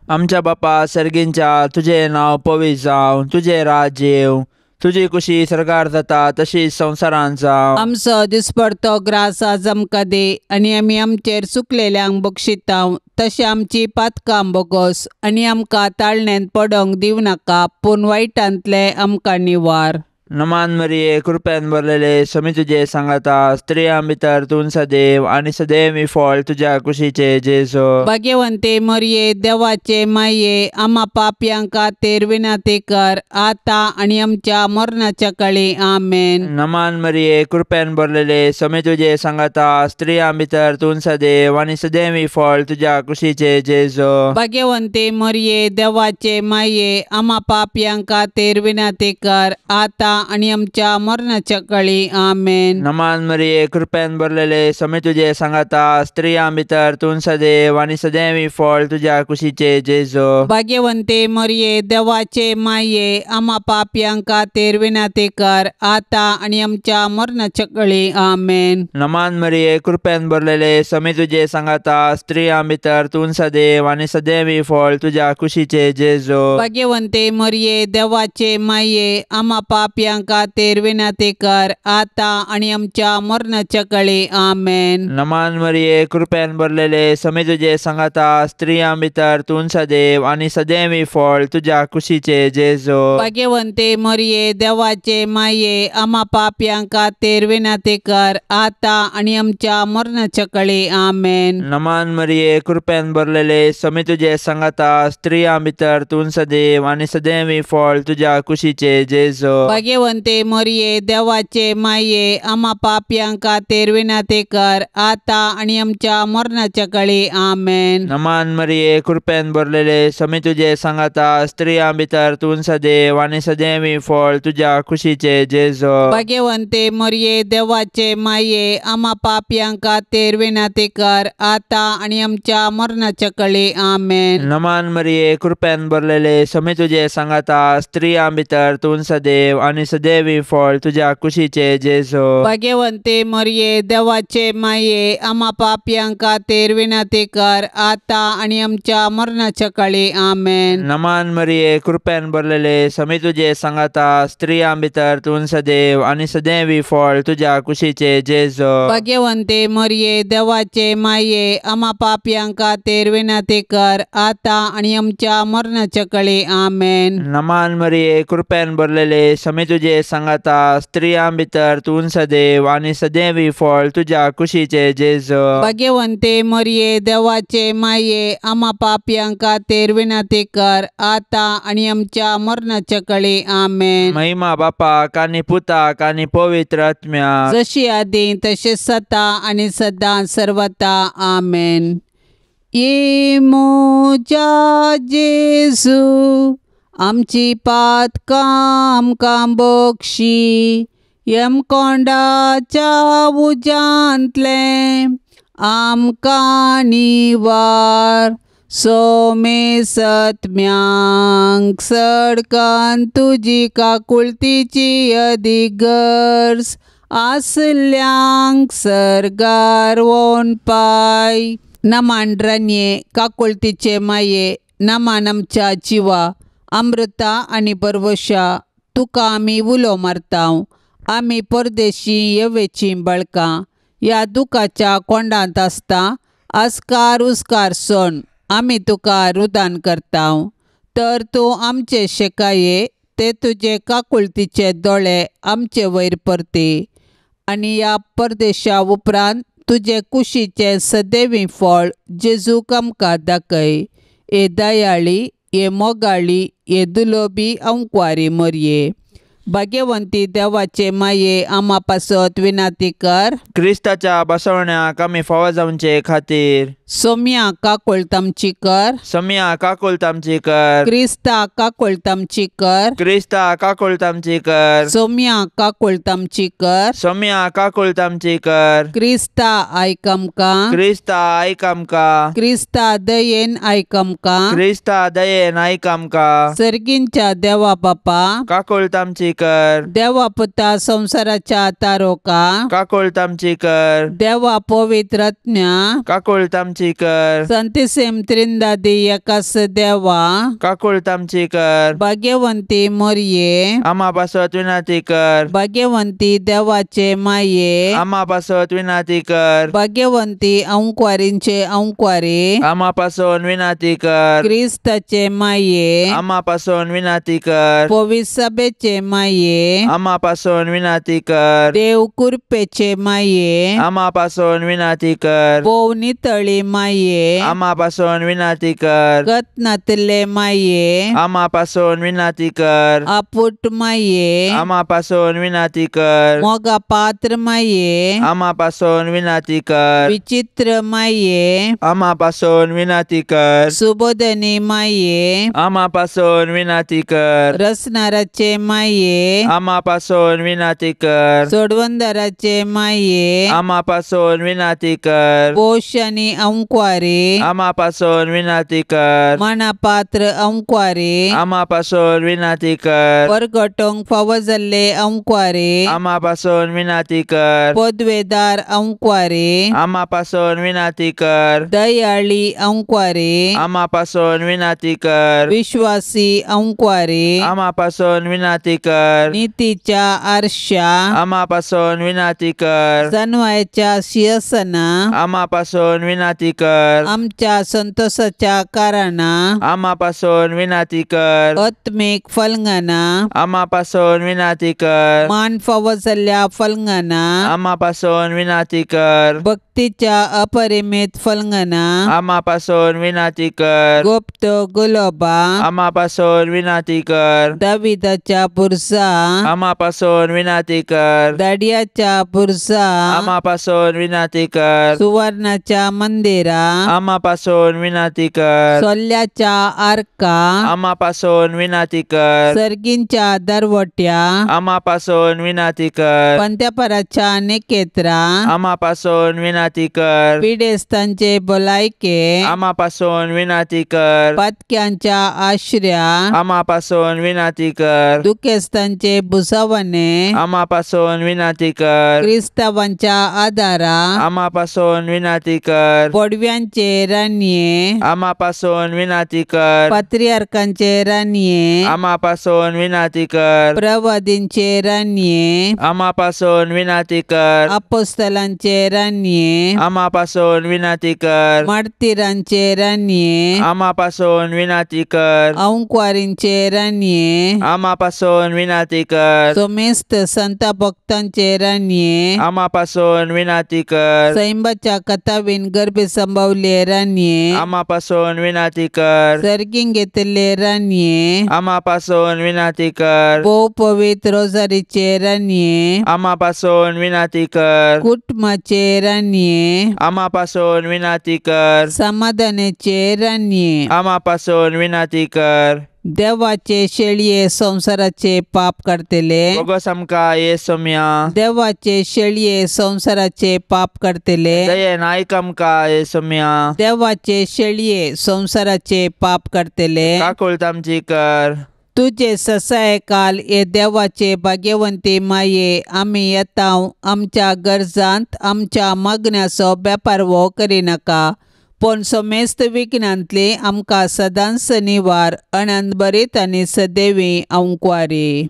[SPEAKER 2] आमच्या बापा सर्गींच्या, तुझें नांव पवित्र जावं, तुजें राज येवं, तुजी कुशी सरकार जाता तशीच संवसारांत जावं.
[SPEAKER 1] आमचो दिसपडतो ग्रास आज आमकां दे, आनी आमी आमचेर चुकलेल्यांक बक्षितांव, तशें आमची पातकां बोगोस आनी आमकां ताळणेंत पडोंक दिवं नाका, पूण वायटांतले आमकां निवार.
[SPEAKER 2] नमान मरिये, कृपेन भरलेले, स्वामी तुजे सांगाता, स्त्रियां भितर तूं सदैव आनी सदैव फळ तुज्या कुशीचे जेजू.
[SPEAKER 1] भाग्यवंते मरिये, देवाचे माये, आम्हा पापयांक खातीर विनंती कर, आतां आनी आमच्या मरणाच्या काळी आमेन.
[SPEAKER 2] नमान मरिये, कृपेन भरलेले, स्वामी तुजे सांगाता, स्त्रियां भितर तूं सदैव आनी सदैव फळ तुज्या कुशीचे जेजू.
[SPEAKER 1] भाग्यवंते मरिये, देवाचे माये, आम्हा पापयांक खातीर विनंती कर, आतां आनी आमच्या मरणाच्या काळी आमेन.
[SPEAKER 2] नमान मरिये, कृपेन भरलेले, स्वामी तुजे सांगाता, स्त्रियां भितर तूं सदैव आनी सदैव फळ तुज्या कुशीचे जेजू.
[SPEAKER 1] भाग्यवंते मरिये, देवाचे माये, आम्हा पापयांक खातीर विनंती कर, आतां आनी आमच्या मरणाच्या काळी आमेन.
[SPEAKER 2] नमान मरिये, कृपेन भरलेले, स्वामी तुजे सांगाता, स्त्रियां भितर तूं सदैव आनी सदैव फळ तुज्या कुशीचे जेजू.
[SPEAKER 1] भाग्यवंते मरिये, देवाचे माये, आम्हा पापयांक खातीर विनंती कर, आतां आनी आमच्या मरणाच्या काळी आमेन.
[SPEAKER 2] नमान मरिये, कृपेन भरलेले, स्वामी तुजे सांगाता, स्त्रियां भितर तूं सदैव आनी सदैव फळ तुज्या कुशीचे जेजू.
[SPEAKER 1] भाग्यवंते मरिये, देवाचे माये, आम्हा पापयांक खातीर विनंती कर, आतां आनी आमच्या मरणाच्या काळी आमेन.
[SPEAKER 2] नमान मरिये, कृपेन भरलेले, स्वामी तुजे सांगाता, स्त्रियां भितर तूं सदैव आनी सदैव फळ तुज्या कुशीचे जेजू.
[SPEAKER 1] भाग्यवंते मरिये, देवाचे माये, आम्हा पापयांक खातीर विनंती कर, आतां आनी आमच्या मरणाच्या काळी आमेन.
[SPEAKER 2] नमान मरिये, कृपेन भरलेले, स्वामी तुजे सांगाता, स्त्रियां भितर तूं सदैव आनी सदैव फळ तुज्या कुशीचे जेजू.
[SPEAKER 1] भाग्यवंते मरिये, देवाचे माये, आम्हा पापयांक खातीर विनंती कर, आतां आनी आमच्या मरणाच्या काळी आमेन.
[SPEAKER 2] नमान मरिये, कृपेन भरलेले, स्वामी तुजे सांगाता, स्त्रियां भितर तूं सदैव आनी सदैव फळ तुज्या कुशीचे जेजू.
[SPEAKER 1] भाग्यवंते मरिये, देवाचे माये, आम्हा पापयांक खातीर विनंती कर, आतां आनी आमच्या मरणाच्या काळी आमेन.
[SPEAKER 2] नमान मरिये, कृपेन भरलेले, स्वामी तुजे सांगाता, स्त्रियां भितर तूं सदैव आनी सदैव फळ तुज्या कुशीचे जेजू.
[SPEAKER 1] भाग्यवंते मरिये, देवाचे माये, आम्हा पापयांक खातीर विनंती कर, आतां आनी आमच्या मरणाच्या काळी आमेन.
[SPEAKER 2] नमान मरिये, कृपेन भरलेले, स्वामी तुजे सांगाता, स्त्रियां भितर तूं सदैव आनी सदैव फळ तुज्या कुशीचे जेजू.
[SPEAKER 1] भाग्यवंते मरिये, देवाचे माये, आम्हा पापयांक खातीर विनंती कर, आतां आनी आमच्या मरणाच्या काळी आमेन.
[SPEAKER 2] महिमा बापाक आनी पुताक आनी पवित्र आत्म्या,
[SPEAKER 1] जशी आदी तशें सता आनी सदां सर्वता आमेन. ये मोजा जेजू, आमची पातकां आमकां बक्षी, यमकोंडाच्या उजांतले आमकां निवार. सोमे सत्म्यांक सडकान तुजी काकुळतीची अधिगर्ज, आसल्यांक सरगार वोन पाय. नमांड्रान्ये, काकुळतीचे माये, नमान आमच्या जिवा, अमृता आनी परवशा, तुका आमी उलो मारतांव. आमी परदेशी येवेची बळकां, ह्या दुखाच्या कोंडांत आसता, आस्कार उस्कार सोन आमी तुका रुदान करतांव. तर तूं आमचे शेकाये, ते तुजे काकुळतीचे दोळे आमचे वयर परते, आनी ह्या परदेशा उपरांत तुजे कुशीचे सदैवी फळ जेजूक आमकां दाखय. ए दयाळी, ए मोगाळी, ए दुलोबी अंकवारी मरिये, भाग्यवंती देवाचे माये आम्हा पासत विनाती कर.
[SPEAKER 2] क्रिस्ताच्या बसवण्याक आमी फावो जावचे खातीर
[SPEAKER 1] सोम्या काकोळतामची कर.
[SPEAKER 2] सोम्या काकोळतामची कर.
[SPEAKER 1] क्रिस्ता काकोळतामची कर.
[SPEAKER 2] क्रिस्ता काकोळतामची कर.
[SPEAKER 1] सोम्या काकोळतामची कर.
[SPEAKER 2] सोम्या काकोळतामची कर.
[SPEAKER 1] क्रिस्ता आयक आमकां.
[SPEAKER 2] क्रिस्ता आयक आमकां.
[SPEAKER 1] क्रिस्ता दयेन आयक आमकां.
[SPEAKER 2] क्रिस्ता दयेन आयक आमकां.
[SPEAKER 1] सर्गींच्या देवा बापा,
[SPEAKER 2] काकोळतामची कर.
[SPEAKER 1] देवा पुता संसाराच्या तारोका,
[SPEAKER 2] काकोळतामची कर.
[SPEAKER 1] देवा पवित्रज्ञा,
[SPEAKER 2] काकोळतामची कर.
[SPEAKER 1] संतिसेम त्रिंदादी एकास देवा,
[SPEAKER 2] काकोळतामची कर.
[SPEAKER 1] भाग्यवंती मरिये,
[SPEAKER 2] आम्हा पासत विनाती कर.
[SPEAKER 1] भाग्यवंती देवाचे माये,
[SPEAKER 2] आम्हा पासत विनाती कर.
[SPEAKER 1] भाग्यवंती अंकवारींचे अंकवारी,
[SPEAKER 2] आम्हा पासून विनाती कर.
[SPEAKER 1] क्रिस्ताचे माये,
[SPEAKER 2] आम्हा पासून विनाती कर.
[SPEAKER 1] पवित्र सभेचे माये,
[SPEAKER 2] आम्हा पासून विनाती कर.
[SPEAKER 1] देव कृपेचे माये,
[SPEAKER 2] आम्हा पासून विनाती कर.
[SPEAKER 1] पोव नितळी माये,
[SPEAKER 2] आम्हा पासून विनाती कर.
[SPEAKER 1] गतनातले माये,
[SPEAKER 2] आम्हा पासून विनाती कर.
[SPEAKER 1] आपुट माये,
[SPEAKER 2] आम्हा पासून विनाती कर.
[SPEAKER 1] मोगा पात्र माये,
[SPEAKER 2] आम्हा पासून विनाती कर.
[SPEAKER 1] विचित्र माये,
[SPEAKER 2] आम्हा पासून विनाती कर.
[SPEAKER 1] सुबोधनी माये,
[SPEAKER 2] आम्हा पासून विनाती कर.
[SPEAKER 1] रसनाराचे माये,
[SPEAKER 2] आम्हा पासून विनाती कर.
[SPEAKER 1] सोडवंदराचे माये,
[SPEAKER 2] आम्हा पासून विनाती कर.
[SPEAKER 1] पोषणी अंकवारी,
[SPEAKER 2] आम्हा पासून विनाती कर.
[SPEAKER 1] मनापात्र अंकवारी,
[SPEAKER 2] आम्हा पासून विनाती कर.
[SPEAKER 1] परगटोंक फावो जाल्ले अंकवारी,
[SPEAKER 2] आम्हा पासून विनाती कर.
[SPEAKER 1] पदवेदार अंकवारी,
[SPEAKER 2] आम्हा पासून विनाती कर.
[SPEAKER 1] दयाळी अंकवारी,
[SPEAKER 2] आम्हा पासून विनाती कर.
[SPEAKER 1] विश्वासी अंकवारी,
[SPEAKER 2] आम्हा पासून विनाती कर.
[SPEAKER 1] नीतीच्या आरशा,
[SPEAKER 2] आम्हा पासून विनाती कर.
[SPEAKER 1] सन्मायाच्या सिंहासना,
[SPEAKER 2] आम्हा पासून विनाती कर.
[SPEAKER 1] आमच्या संतोषाच्या कारणा,
[SPEAKER 2] आम्हा पासून विनाती कर.
[SPEAKER 1] आत्मिक फलंगना,
[SPEAKER 2] आम्हा पासून विनाती कर.
[SPEAKER 1] मान फावो जाल्ल्या फलंगना,
[SPEAKER 2] आम्हा पासून विनाती कर.
[SPEAKER 1] भक्तीच्या अपरिमित फलंगना,
[SPEAKER 2] आम्हा पासून विनाती कर.
[SPEAKER 1] गुप्त गुलोबा,
[SPEAKER 2] आम्हा पासून विनाती कर.
[SPEAKER 1] दाविदाच्या बुरसा,
[SPEAKER 2] आम्हा पासून विनाती कर.
[SPEAKER 1] दाडियाच्या बुरसा,
[SPEAKER 2] आम्हा पासून विनाती कर.
[SPEAKER 1] सुवर्णाच्या मंदिरा,
[SPEAKER 2] आम्हा पासून विनाती कर.
[SPEAKER 1] सोल्ल्याच्या आर्का,
[SPEAKER 2] आम्हा पासून विनाती कर.
[SPEAKER 1] सर्गींच्या दरवट्या,
[SPEAKER 2] आम्हा पासून विनाती कर.
[SPEAKER 1] पंत्यापराच्या नेकेत्रा,
[SPEAKER 2] आम्हा पासून विनाती कर.
[SPEAKER 1] पिडेस्तांचे बोलायके,
[SPEAKER 2] आम्हा पासून विनाती कर.
[SPEAKER 1] पातक्यांच्या आश्र्या,
[SPEAKER 2] आम्हा पासून विनाती कर.
[SPEAKER 1] दुखेस्तांचे बुसावणे,
[SPEAKER 2] आम्हा पासून विनाती कर.
[SPEAKER 1] क्रिस्तावांच्या आदारा,
[SPEAKER 2] आम्हा पासून विनाती कर.
[SPEAKER 1] पडव्यांचे रान्ये,
[SPEAKER 2] आम्हा पासून विनाती कर.
[SPEAKER 1] पात्रियार्कांचे रान्ये,
[SPEAKER 2] आम्हा पासून विनाती कर.
[SPEAKER 1] प्रवादींचे रान्ये,
[SPEAKER 2] आम्हा पासून विनाती कर.
[SPEAKER 1] अपोस्तलांचे रान्ये,
[SPEAKER 2] आम्हा पासून विनाती कर.
[SPEAKER 1] मार्तिरांचे रान्ये,
[SPEAKER 2] आम्हा पासून विनाती कर.
[SPEAKER 1] अंकवारींचे रान्ये,
[SPEAKER 2] आम्हा पासून विनाती कर.
[SPEAKER 1] सोमेस्त संत भक्तांचे रान्ये,
[SPEAKER 2] आम्हा पासून विनाती कर.
[SPEAKER 1] सैंबाच्या कथावीन गर्भे संभवले रान्ये,
[SPEAKER 2] आम्हा पासून विनाती कर.
[SPEAKER 1] सर्गीं घेतले रान्ये,
[SPEAKER 2] आम्हा पासून विनाती कर.
[SPEAKER 1] भोव पवित्र रोजारीचे रान्ये,
[SPEAKER 2] आम्हा पासून विनाती कर.
[SPEAKER 1] कुटुंबाचे रान्ये,
[SPEAKER 2] आम्हा पासून विनाती कर.
[SPEAKER 1] समाधानाचे रान्ये,
[SPEAKER 2] आम्हा पासून विनाती कर.
[SPEAKER 1] देवाचे शेळये संसाराचे पाप करतले,
[SPEAKER 2] बोगस आमकां येसुम्या.
[SPEAKER 1] देवाचे शेळये संसाराचे पाप करतले,
[SPEAKER 2] दयेन आयक आमकां येसुम्या.
[SPEAKER 1] देवाचे शेळये संसाराचे पाप करतले.
[SPEAKER 2] काकोळतामची कर.
[SPEAKER 1] तुझे ससाय काल ये देवाचे भाग्यवंती माये, आमी येताव आमच्या गरजांत आमच्या मागण्याचो बेपार वो करिनाका, पण सोमेस्त विघ्नांतली आमकां सदांच निवार, अनंत बरीत आनी सदैवी अंकवारी.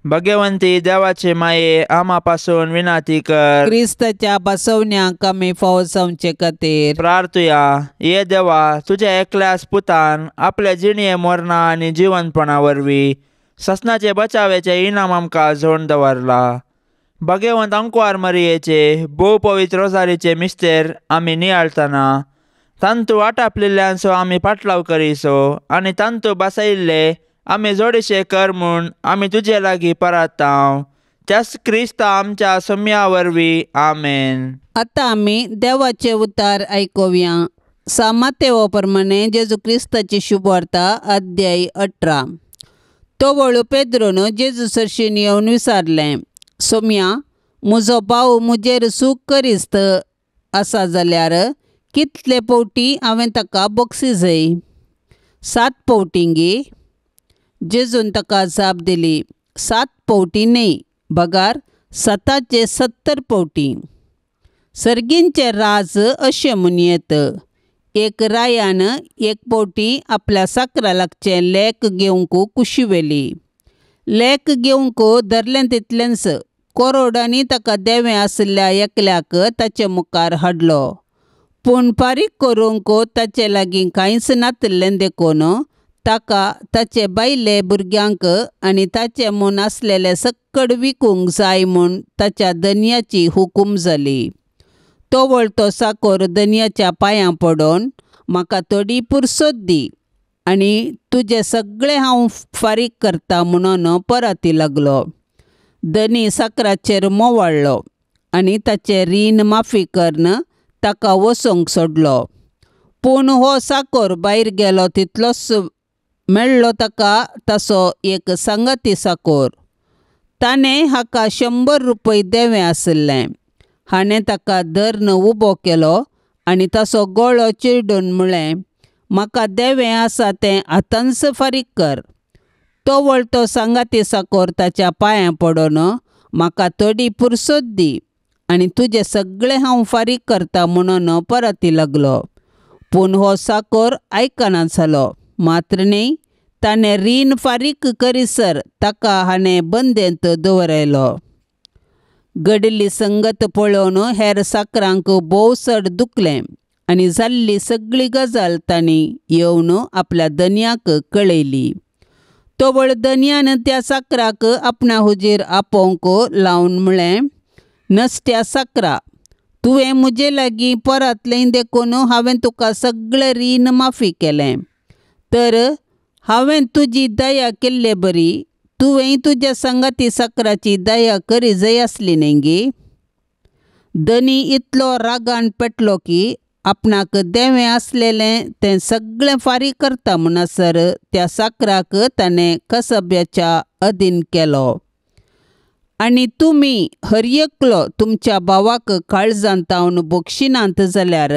[SPEAKER 2] भाग्यवंती देवाचे माये, आम्हा पासून विनाती कर.
[SPEAKER 1] क्रिस्ताच्या बसवण्याक आमी फावो जावचे खातीर
[SPEAKER 2] प्रार्थुया. ये देवा, तुझ्या एकल्याच पुतान आपल्या जिणये मरणा आनी जिवंतपणा वरवीं ससनाचे बचावेचे इनाम आमकां जोडून दवरला. भाग्यवंत अंकवार मरियेचे भोव पवित्र रोजारीचे मिस्तेर आमी नियाळतना तांतू आटापलेल्यांचो आमी पाटलाव करिसो आनी तांतू बसयल्ले आमी जोडेशे कर म्हूण आमी तुजे लागीं परतांव. त्याच क्रिस्ता आमच्या सोम्या वरवीं. आमेन.
[SPEAKER 1] आतां आमी देवाचे उतार आयकुया. सामातेवो प्रमाणे जेजू क्रिस्ताची शुभ वार्ता अध्याय 18. तो वळू पेद्रोन जेजू सरशीन येवन विचारलें, सोम्या, म्हजो भाव मुजेर सूख करीत आसा जाल्यार कितले पावटी हांवें ताका बक्षिसय? 7 पावटींगी? जेजून ताका जाप दिली, 7 पावटी न्ही, बगार 770 पावटी. सर्गींचे राज अशें म्हूण येत. एक रायान 1 पावटी आपल्या साकरा लागचें लेक घेवंक कुशी वेली. लेक घेवंक धरलें तितलेंच कोरोडांनी ताका देवें आसल्या एकल्याक ताचे मुखार हाडलो. पूण फारीक करूंक ताचे लागीं कांयच नातलें देखून ताका ताचे बायले भुरग्यांक आनी ताचे म्हूण आसलेले सक्कड विकूंक जाय म्हूण ताच्या धन्याची हुकूम जाली. तो वळतो साकोर धन्याच्या पांयां पडोन, म्हाका थोडी पुरसोत दी आनी तुजे सगळे हांव फारीक करता म्हणून परती लागलो. धनी साकराचेर मोवाळ्ळो आनी ताचे रीण माफी करन ताका वसोंक सोडलो. पूण हो साकोर भायर गेलो तितलोच मेळ्ळो ताका ताचो एक सांगाती साकोर. ताणें हाका 100 रुपये देवें आसलें. हाणें ताका धरन उबो केलो आनी ताचो गळो चिरडून म्हळें, म्हाका देवें आसा तें आतांच फारीक कर. तो वळतो सांगाती साकोर ताच्या पांयां पडोन, म्हाका थोडी पुरसोत दी आनी तुजे सगळे हांव फारीक करता म्हणून परती लागलो. पूण हो साकोर आयकना जालो. मात्र न्ही, ताणें रीण फारीक करीसर ताका हाणें बंदेंत दवरयलो. घडिल्ली संगत पळोवन हेर साकरांक भोव चड दुखलें आनी जाल्ली सगळी गजाल तांणी येवन आपल्या धन्याक कळयली. तो वळ धन्यान त्या साकराक आपणा हुजीर आपोवंक लावन म्हळें, नसत्या साकरा, तुवें म्हजे लागीं परतलें देखून हांवें तुका सगळें रीण माफी केलें. तर हांवें तुजी दया केल्ले बरी, तुवें तुज्या संगाती साकराची दया करी जाय आसली न्ही गे. धनी इतलो रागान पेटलो की आपणाक देवें आसलेलें तें सगळें फारीक करता म्हणसर त्या साकराक ताणें कसब्याच्या अधीन केलो. आनी तुमी हर एकलो तुमच्या भावाक काळजांत तावन बक्षिनांत जाल्यार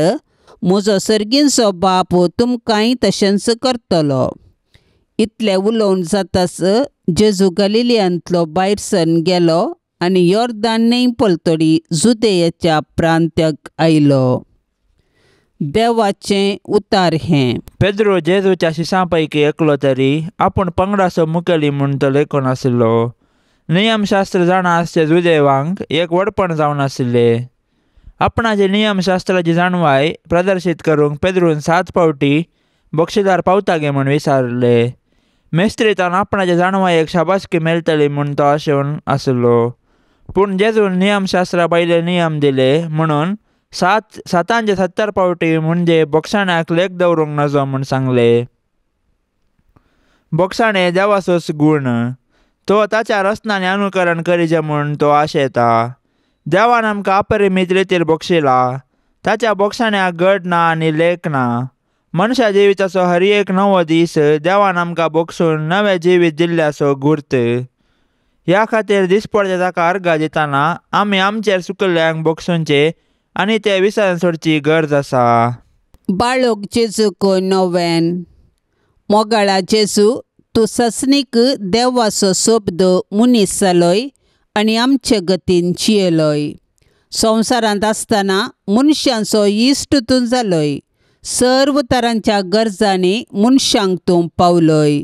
[SPEAKER 1] म्हजो सर्गींचो बाप तुमकांय तशेंच करतलो. इतलें उलोवन जाताच जेजू गलिलियांतलो भायर सरून गेलो आनी योर्दान न्हंय पलतडी जुदेयाच्या प्रांत्याक आयलो. देवाचें उतार हें.
[SPEAKER 2] पेद्रो जेजूच्या शिसां पैकी एकलो तरी आपूण पंगडाचो मुखेली म्हूण तो लेखून आशिल्लो. नियमशास्त्र जाणा आसचे जुदेवांक एक वडपण जावन आशिल्लें. आपणाची नियमशास्त्राची जाणवाय प्रदर्शीत करूंक पेद्रून 7 पावटी बक्षीदार पावता गे म्हूण विचारले. मेस्त्रीतान आपणाच्या जाणवायेक शाबासकी मेळटली म्हूण तो आशेवन आशिल्लो. पूण जेजून नियमशास्त्रा भायले नियम दिले म्हणून 770 पावटी म्हणजे बोक्षाण्याक लेख दवरूंक नजो म्हूण सांगले. बोक्षाणे देवाचोच गूण. तो ताच्या रस्त्यांनी अनुकरण करीचे म्हूण तो आशेता. देवान आमकां अपरिमीत रितीर बक्षिला. ताच्या बोक्षाण्याक गड ना आनी लेख ना. मनशा जिविताचो हर एक नवो दीस देवान आमकां बोगसून नवें जिवीत दिल्ल्याचो गुर्त. ह्या खातीर दिसपडचे ताका अर्घां दितना आमी आमचेर सुकल्ल्यांक बोगसूंचे आनी ते विसरून सोडची गरज आसा.
[SPEAKER 1] बाळोक जेजूक नोवेन. मोगाळा जेजू, तूं ससनीक देवाचो सोबद मनीस जालोय आनी आमचे गतीन जियेलोय. संवसारांत आसतना मनशांचो इश्ट तूं जालोय. सर्व तरांच्या गरजांनी मनशांक तूं पावलोय.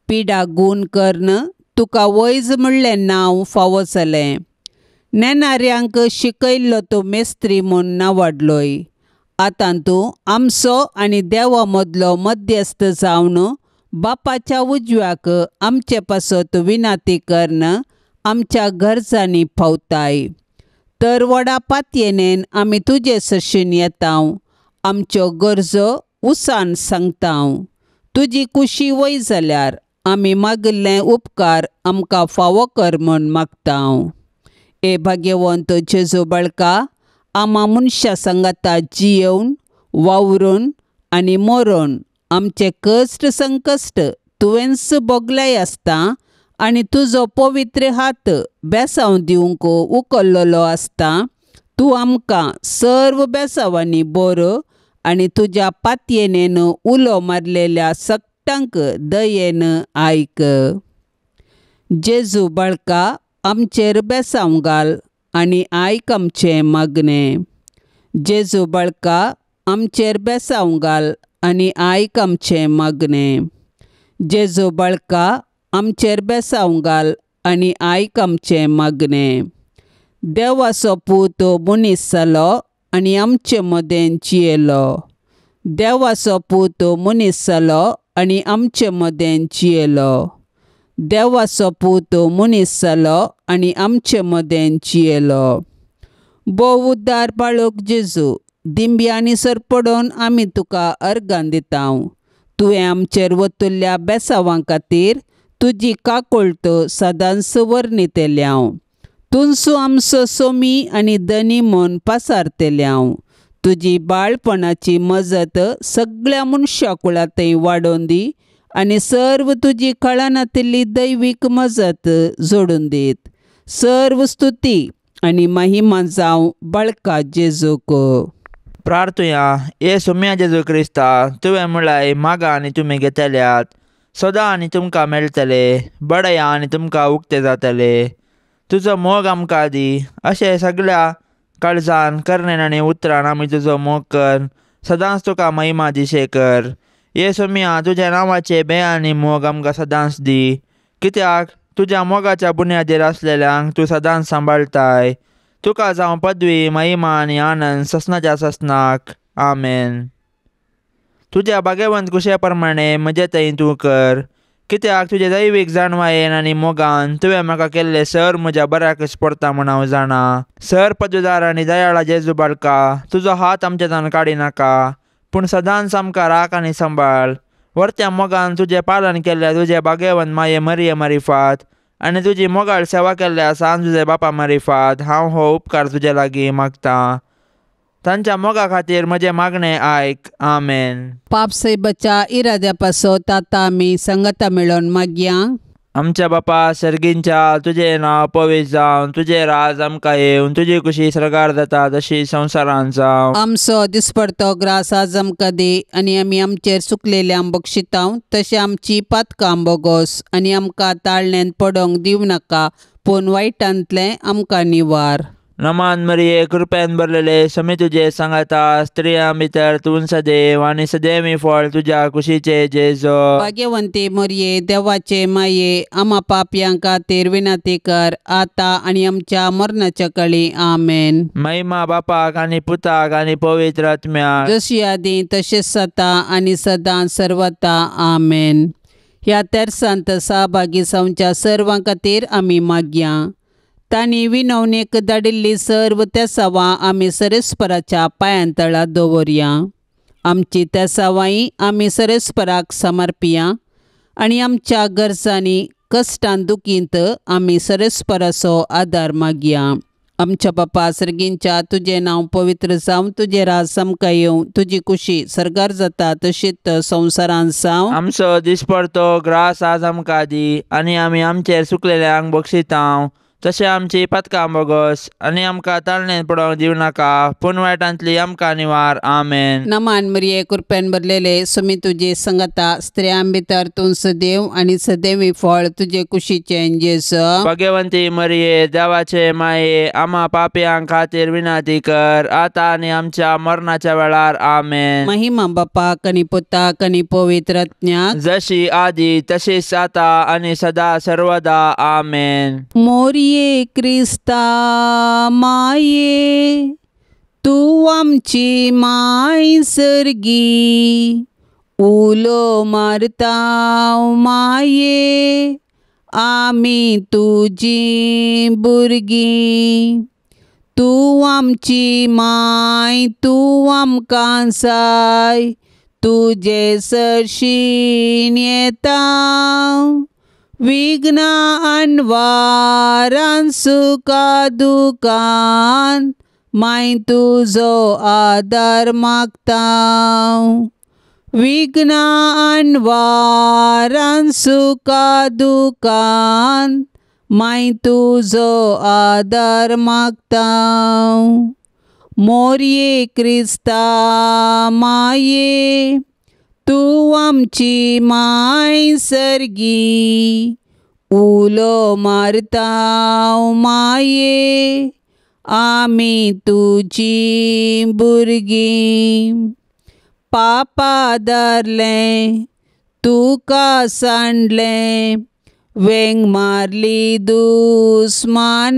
[SPEAKER 1] पिडा गूण करन तुका वैज म्हणलें नांव फावो जालें. नेणाऱ्यांक शिकयल्लो तूं मेस्त्री म्हूण नांवाडलोय. आतां तूं आमचो आनी देवा मदलो मध्यस्थ जावन बापाच्या उजव्याक आमचे पासत विनाती करन आमच्या गरजांनी पावताय. तर व्हडा पातयेनेन आमी तुजे सरशीन येताव. आमच्यो गरजो उसान सांगतांव. तुजी कुशी वय जाल्यार आमी मागिल्ले उपकार आमकां फावो कर म्हूण मागतांव. ए भाग्यवंत जेजू बाळका, आमा मनशा सांगाता जियेवन वावरून आनी मरून आमचे कश्ट संकश्ट तुवेंच बोगलाय आसता आनी तुजो पवित्र हात बेसांव दिवंक उखल्लोलो आसता. तूं आमकां सर्व बेसांवांनी बरो आनी तुज्या पातयेनेन उलो मारलेल्या सक्तांक दयेन आयक. जेजू बाळका, आमचेर बेसांव घाल आनी आयक आमचें मागणें. जेजू बाळका, आमचेर बेसांव घाल आनी आयक आमचें मागणें. जेजू बाळका, आमचेर बेसांव घाल आनी आयक आमचें मागणें. देवाचो पूत मनीस जालो आनी आमचे मदें जियेलो. देवाचो पूत मनीस जालो आनी आमचे मदें जियेलो. देवाचो पूत मनीस जालो आनी आमचे मदें जियेलो. भोव उद्दार बाळक जेजू, दिंब्यांनी सरपडोवन आमी तुका अर्गां दितांव. तुवें आमचेर वतुल्ल्या बेसांवां खातीर तुजी काकुळट सदांच वर्णितेल्याव. तुनसू आमचो सोमी आनी धनी म्हूण पासारतेल्याव. तुजी बाळपणाची मजत सगळ्या मनशा कुळांतय वाडोवन दी आनी सर्व तुजी कळनातली दैवीक मजत जोडून दीत. सर्व स्तुती आनी महिमा जावं बाळका जेजूक.
[SPEAKER 2] प्रार्थुया. येसू म्या जेजू क्रिस्ता, तुवें म्हळाय मागा आनी तुमी घेतल्यात, सोदा आनी तुमकां मेळटले, बडया आनी तुमकां उक्ते जातले. तुजो मोग आमकां दी. अशें सगळ्या काळजान करण्यान आनी उतरान आमी तुजो मोग कर. सदांच तुका महिमा दिशे कर. येसू म्या, तुज्या नांवाचे बे आनी मोग आमकां सदांच दी. कित्याक तुज्या मोगाच्या बुन्यादीर आसलेल्यांक तूं सदांच सांबाळटाय. तुका जावं पदवी, महिमा आनी आनंद ससनाच्या ससनाक. आमेन. तुज्या भाग्यवंत कुशे प्रमाणे म्हजे थंय तूं कर. कित्याक तुजे दैवीक जाणवायेन आनी मोगान तुवें म्हाका केल्ले सर म्हज्या बऱ्याकच पडटा म्हूण हांव जाणा. सर पदवीदार आनी दयाळा जेजू बाळका, तुजो हात आमचेतान काडी नाका, पूण सदांच आमकां राख आनी सांबाळ. वर्त्या मोगान तुजें पालन केल्ल्या तुजे भाग्यवंत माये मरिये मारिफात आनी तुजी मोगाळ सेवा केल्ल्या सांज तुजे बापा मारिफात हांव हो उपकार तुजे लागीं मागतां. तांच्या मोगा खातीर म्हजें मागणें आयक. आमेन.
[SPEAKER 1] पाप से बचा इराद्या पासत आतां आमी संगता मेळोन मागया.
[SPEAKER 2] आमच्या बापा सर्गींच्या, तुजें नांव पवित्र जावं, तुजें राज आमकां येवं, तुजी कुशी सरकार जाता तशी संवसारांत जावं.
[SPEAKER 1] आमचो दिसपडतो ग्रास आज आमकां दी आनी आमी आमचेर चुकलेल्यांक बक्षितांव, तशें आमची पातकां बोगोस आनी आमकां ताळण्यांत पडोंक दिवं नाका, पूण वायटांतलें आमकां निवार.
[SPEAKER 2] नमान मरिये, कृपेन भरलेले, समी तुजे सांगाता, स्त्रियां भितर तूं सदैव आनी सदैवी फळ तुज्या कुशीचे जेजो.
[SPEAKER 1] भाग्यवंते मरिये, देवाचे माये, आमा पापयां खातीर विनंती कर, आतां आनी आमच्या मरणाच्या काळी. आमेन.
[SPEAKER 2] महिमा बापाक आनी पुताक आनी पवित्र आत्म्याक,
[SPEAKER 1] जशी आदी तशेंच आतां आनी सदां सर्वता. आमेन. ह्या तेर्सांत सहभागी जावच्या सर्वां खातीर आमी मागया. तांणी विनवणेक धाडिल्ली सर्व तेसावां आमी सरेस्पराच्या पांयांतळा दवरया. आमची तेसावांय आमी सरेस्पराक समर्पिया आनी आमच्या गरजांनी कश्टान दुखींत आमी सरेस्पराचो आदार मागया. आमच्या बापा सर्गींच्या, तुजें नांव पवित्र जावं, तुजें राज आमकां येवं, तुजी कुशी सरकार जाता तशीच संवसारांत जावं.
[SPEAKER 2] आमचो दिसपडतो ग्रास आज आमकां दी आनी आमी आमचेर चुकलेल्यांक बक्षितांव, तशें आमची पातकां बोगोस आनी आमकां ताळणेंत पडोंक दिवं नाका, पूण वायटांतली आमकां निवार. आमेन.
[SPEAKER 1] नमान मरिये, कृपेन भरलेले, समी तुजे संगता, स्त्रियां भितर तूं सदैव आनी सदैवी फळ तुजे कुशीचें जेजू.
[SPEAKER 2] भाग्यवंती मरिये, देवाचे माये, आमा पापयां खातीर विनंती कर, आतां आनी आमच्या मरणाच्या वेळार. आमेन.
[SPEAKER 1] महिमा बापाक आनी पुताक आनी पवित्र आत्म्याक,
[SPEAKER 2] जशी आदी तशीच आतां आनी सदा सर्वदा. आमेन.
[SPEAKER 1] मोरये क्रिस्ता माये, तू आमची माय सर्गी, उलो मारतांव माये, आमी तुजी भुरगीं. तू आमची माय तू आमकां साय तुजे सरशीन येता विघ्ना आनवारान सुका दुकान माय तुजो आदार मागता विघ्ना आनवारान सुका दुकान माय तुजो आदार मागता मोरये क्रिस्ता माये तू आमची माय सर्गी उलो मारता माये आमी तुजी भुरगीं पापा धरलें तुका सांडलें वेंग मारली दुस्मानाक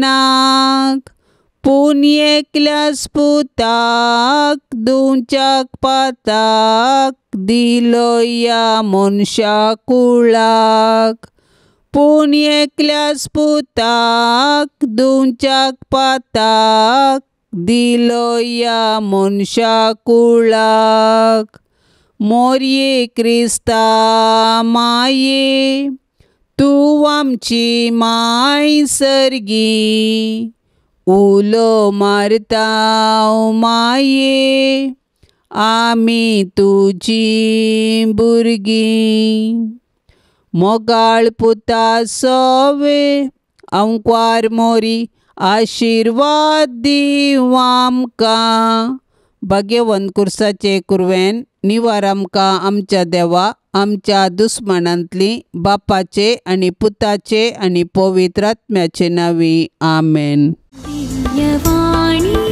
[SPEAKER 1] पूण एकल्याच पुताक दुंच्याक पाताक दिलो या मनशा कुळाक पूण एकल्याच पुताक दुंच्याक पाताक दिलो या मनशा कुळाक मोरये क्रिस्ता माये तू आमची माय सर्गी उलो मारता माये आमी तुजी भुरगीं मोगाळ पुता सोवे अंकवार मोरी आशिर्वाद दिव आमकां भाग्यवंत कुर्साचे कुरवेन निवार आमकां आमच्या देवा आमच्या दुस्मनांतली बापाचे आनी पुताचे आनी पवित्र आत्म्याचे नांवी आमेन.
[SPEAKER 3] दिव्यवाणी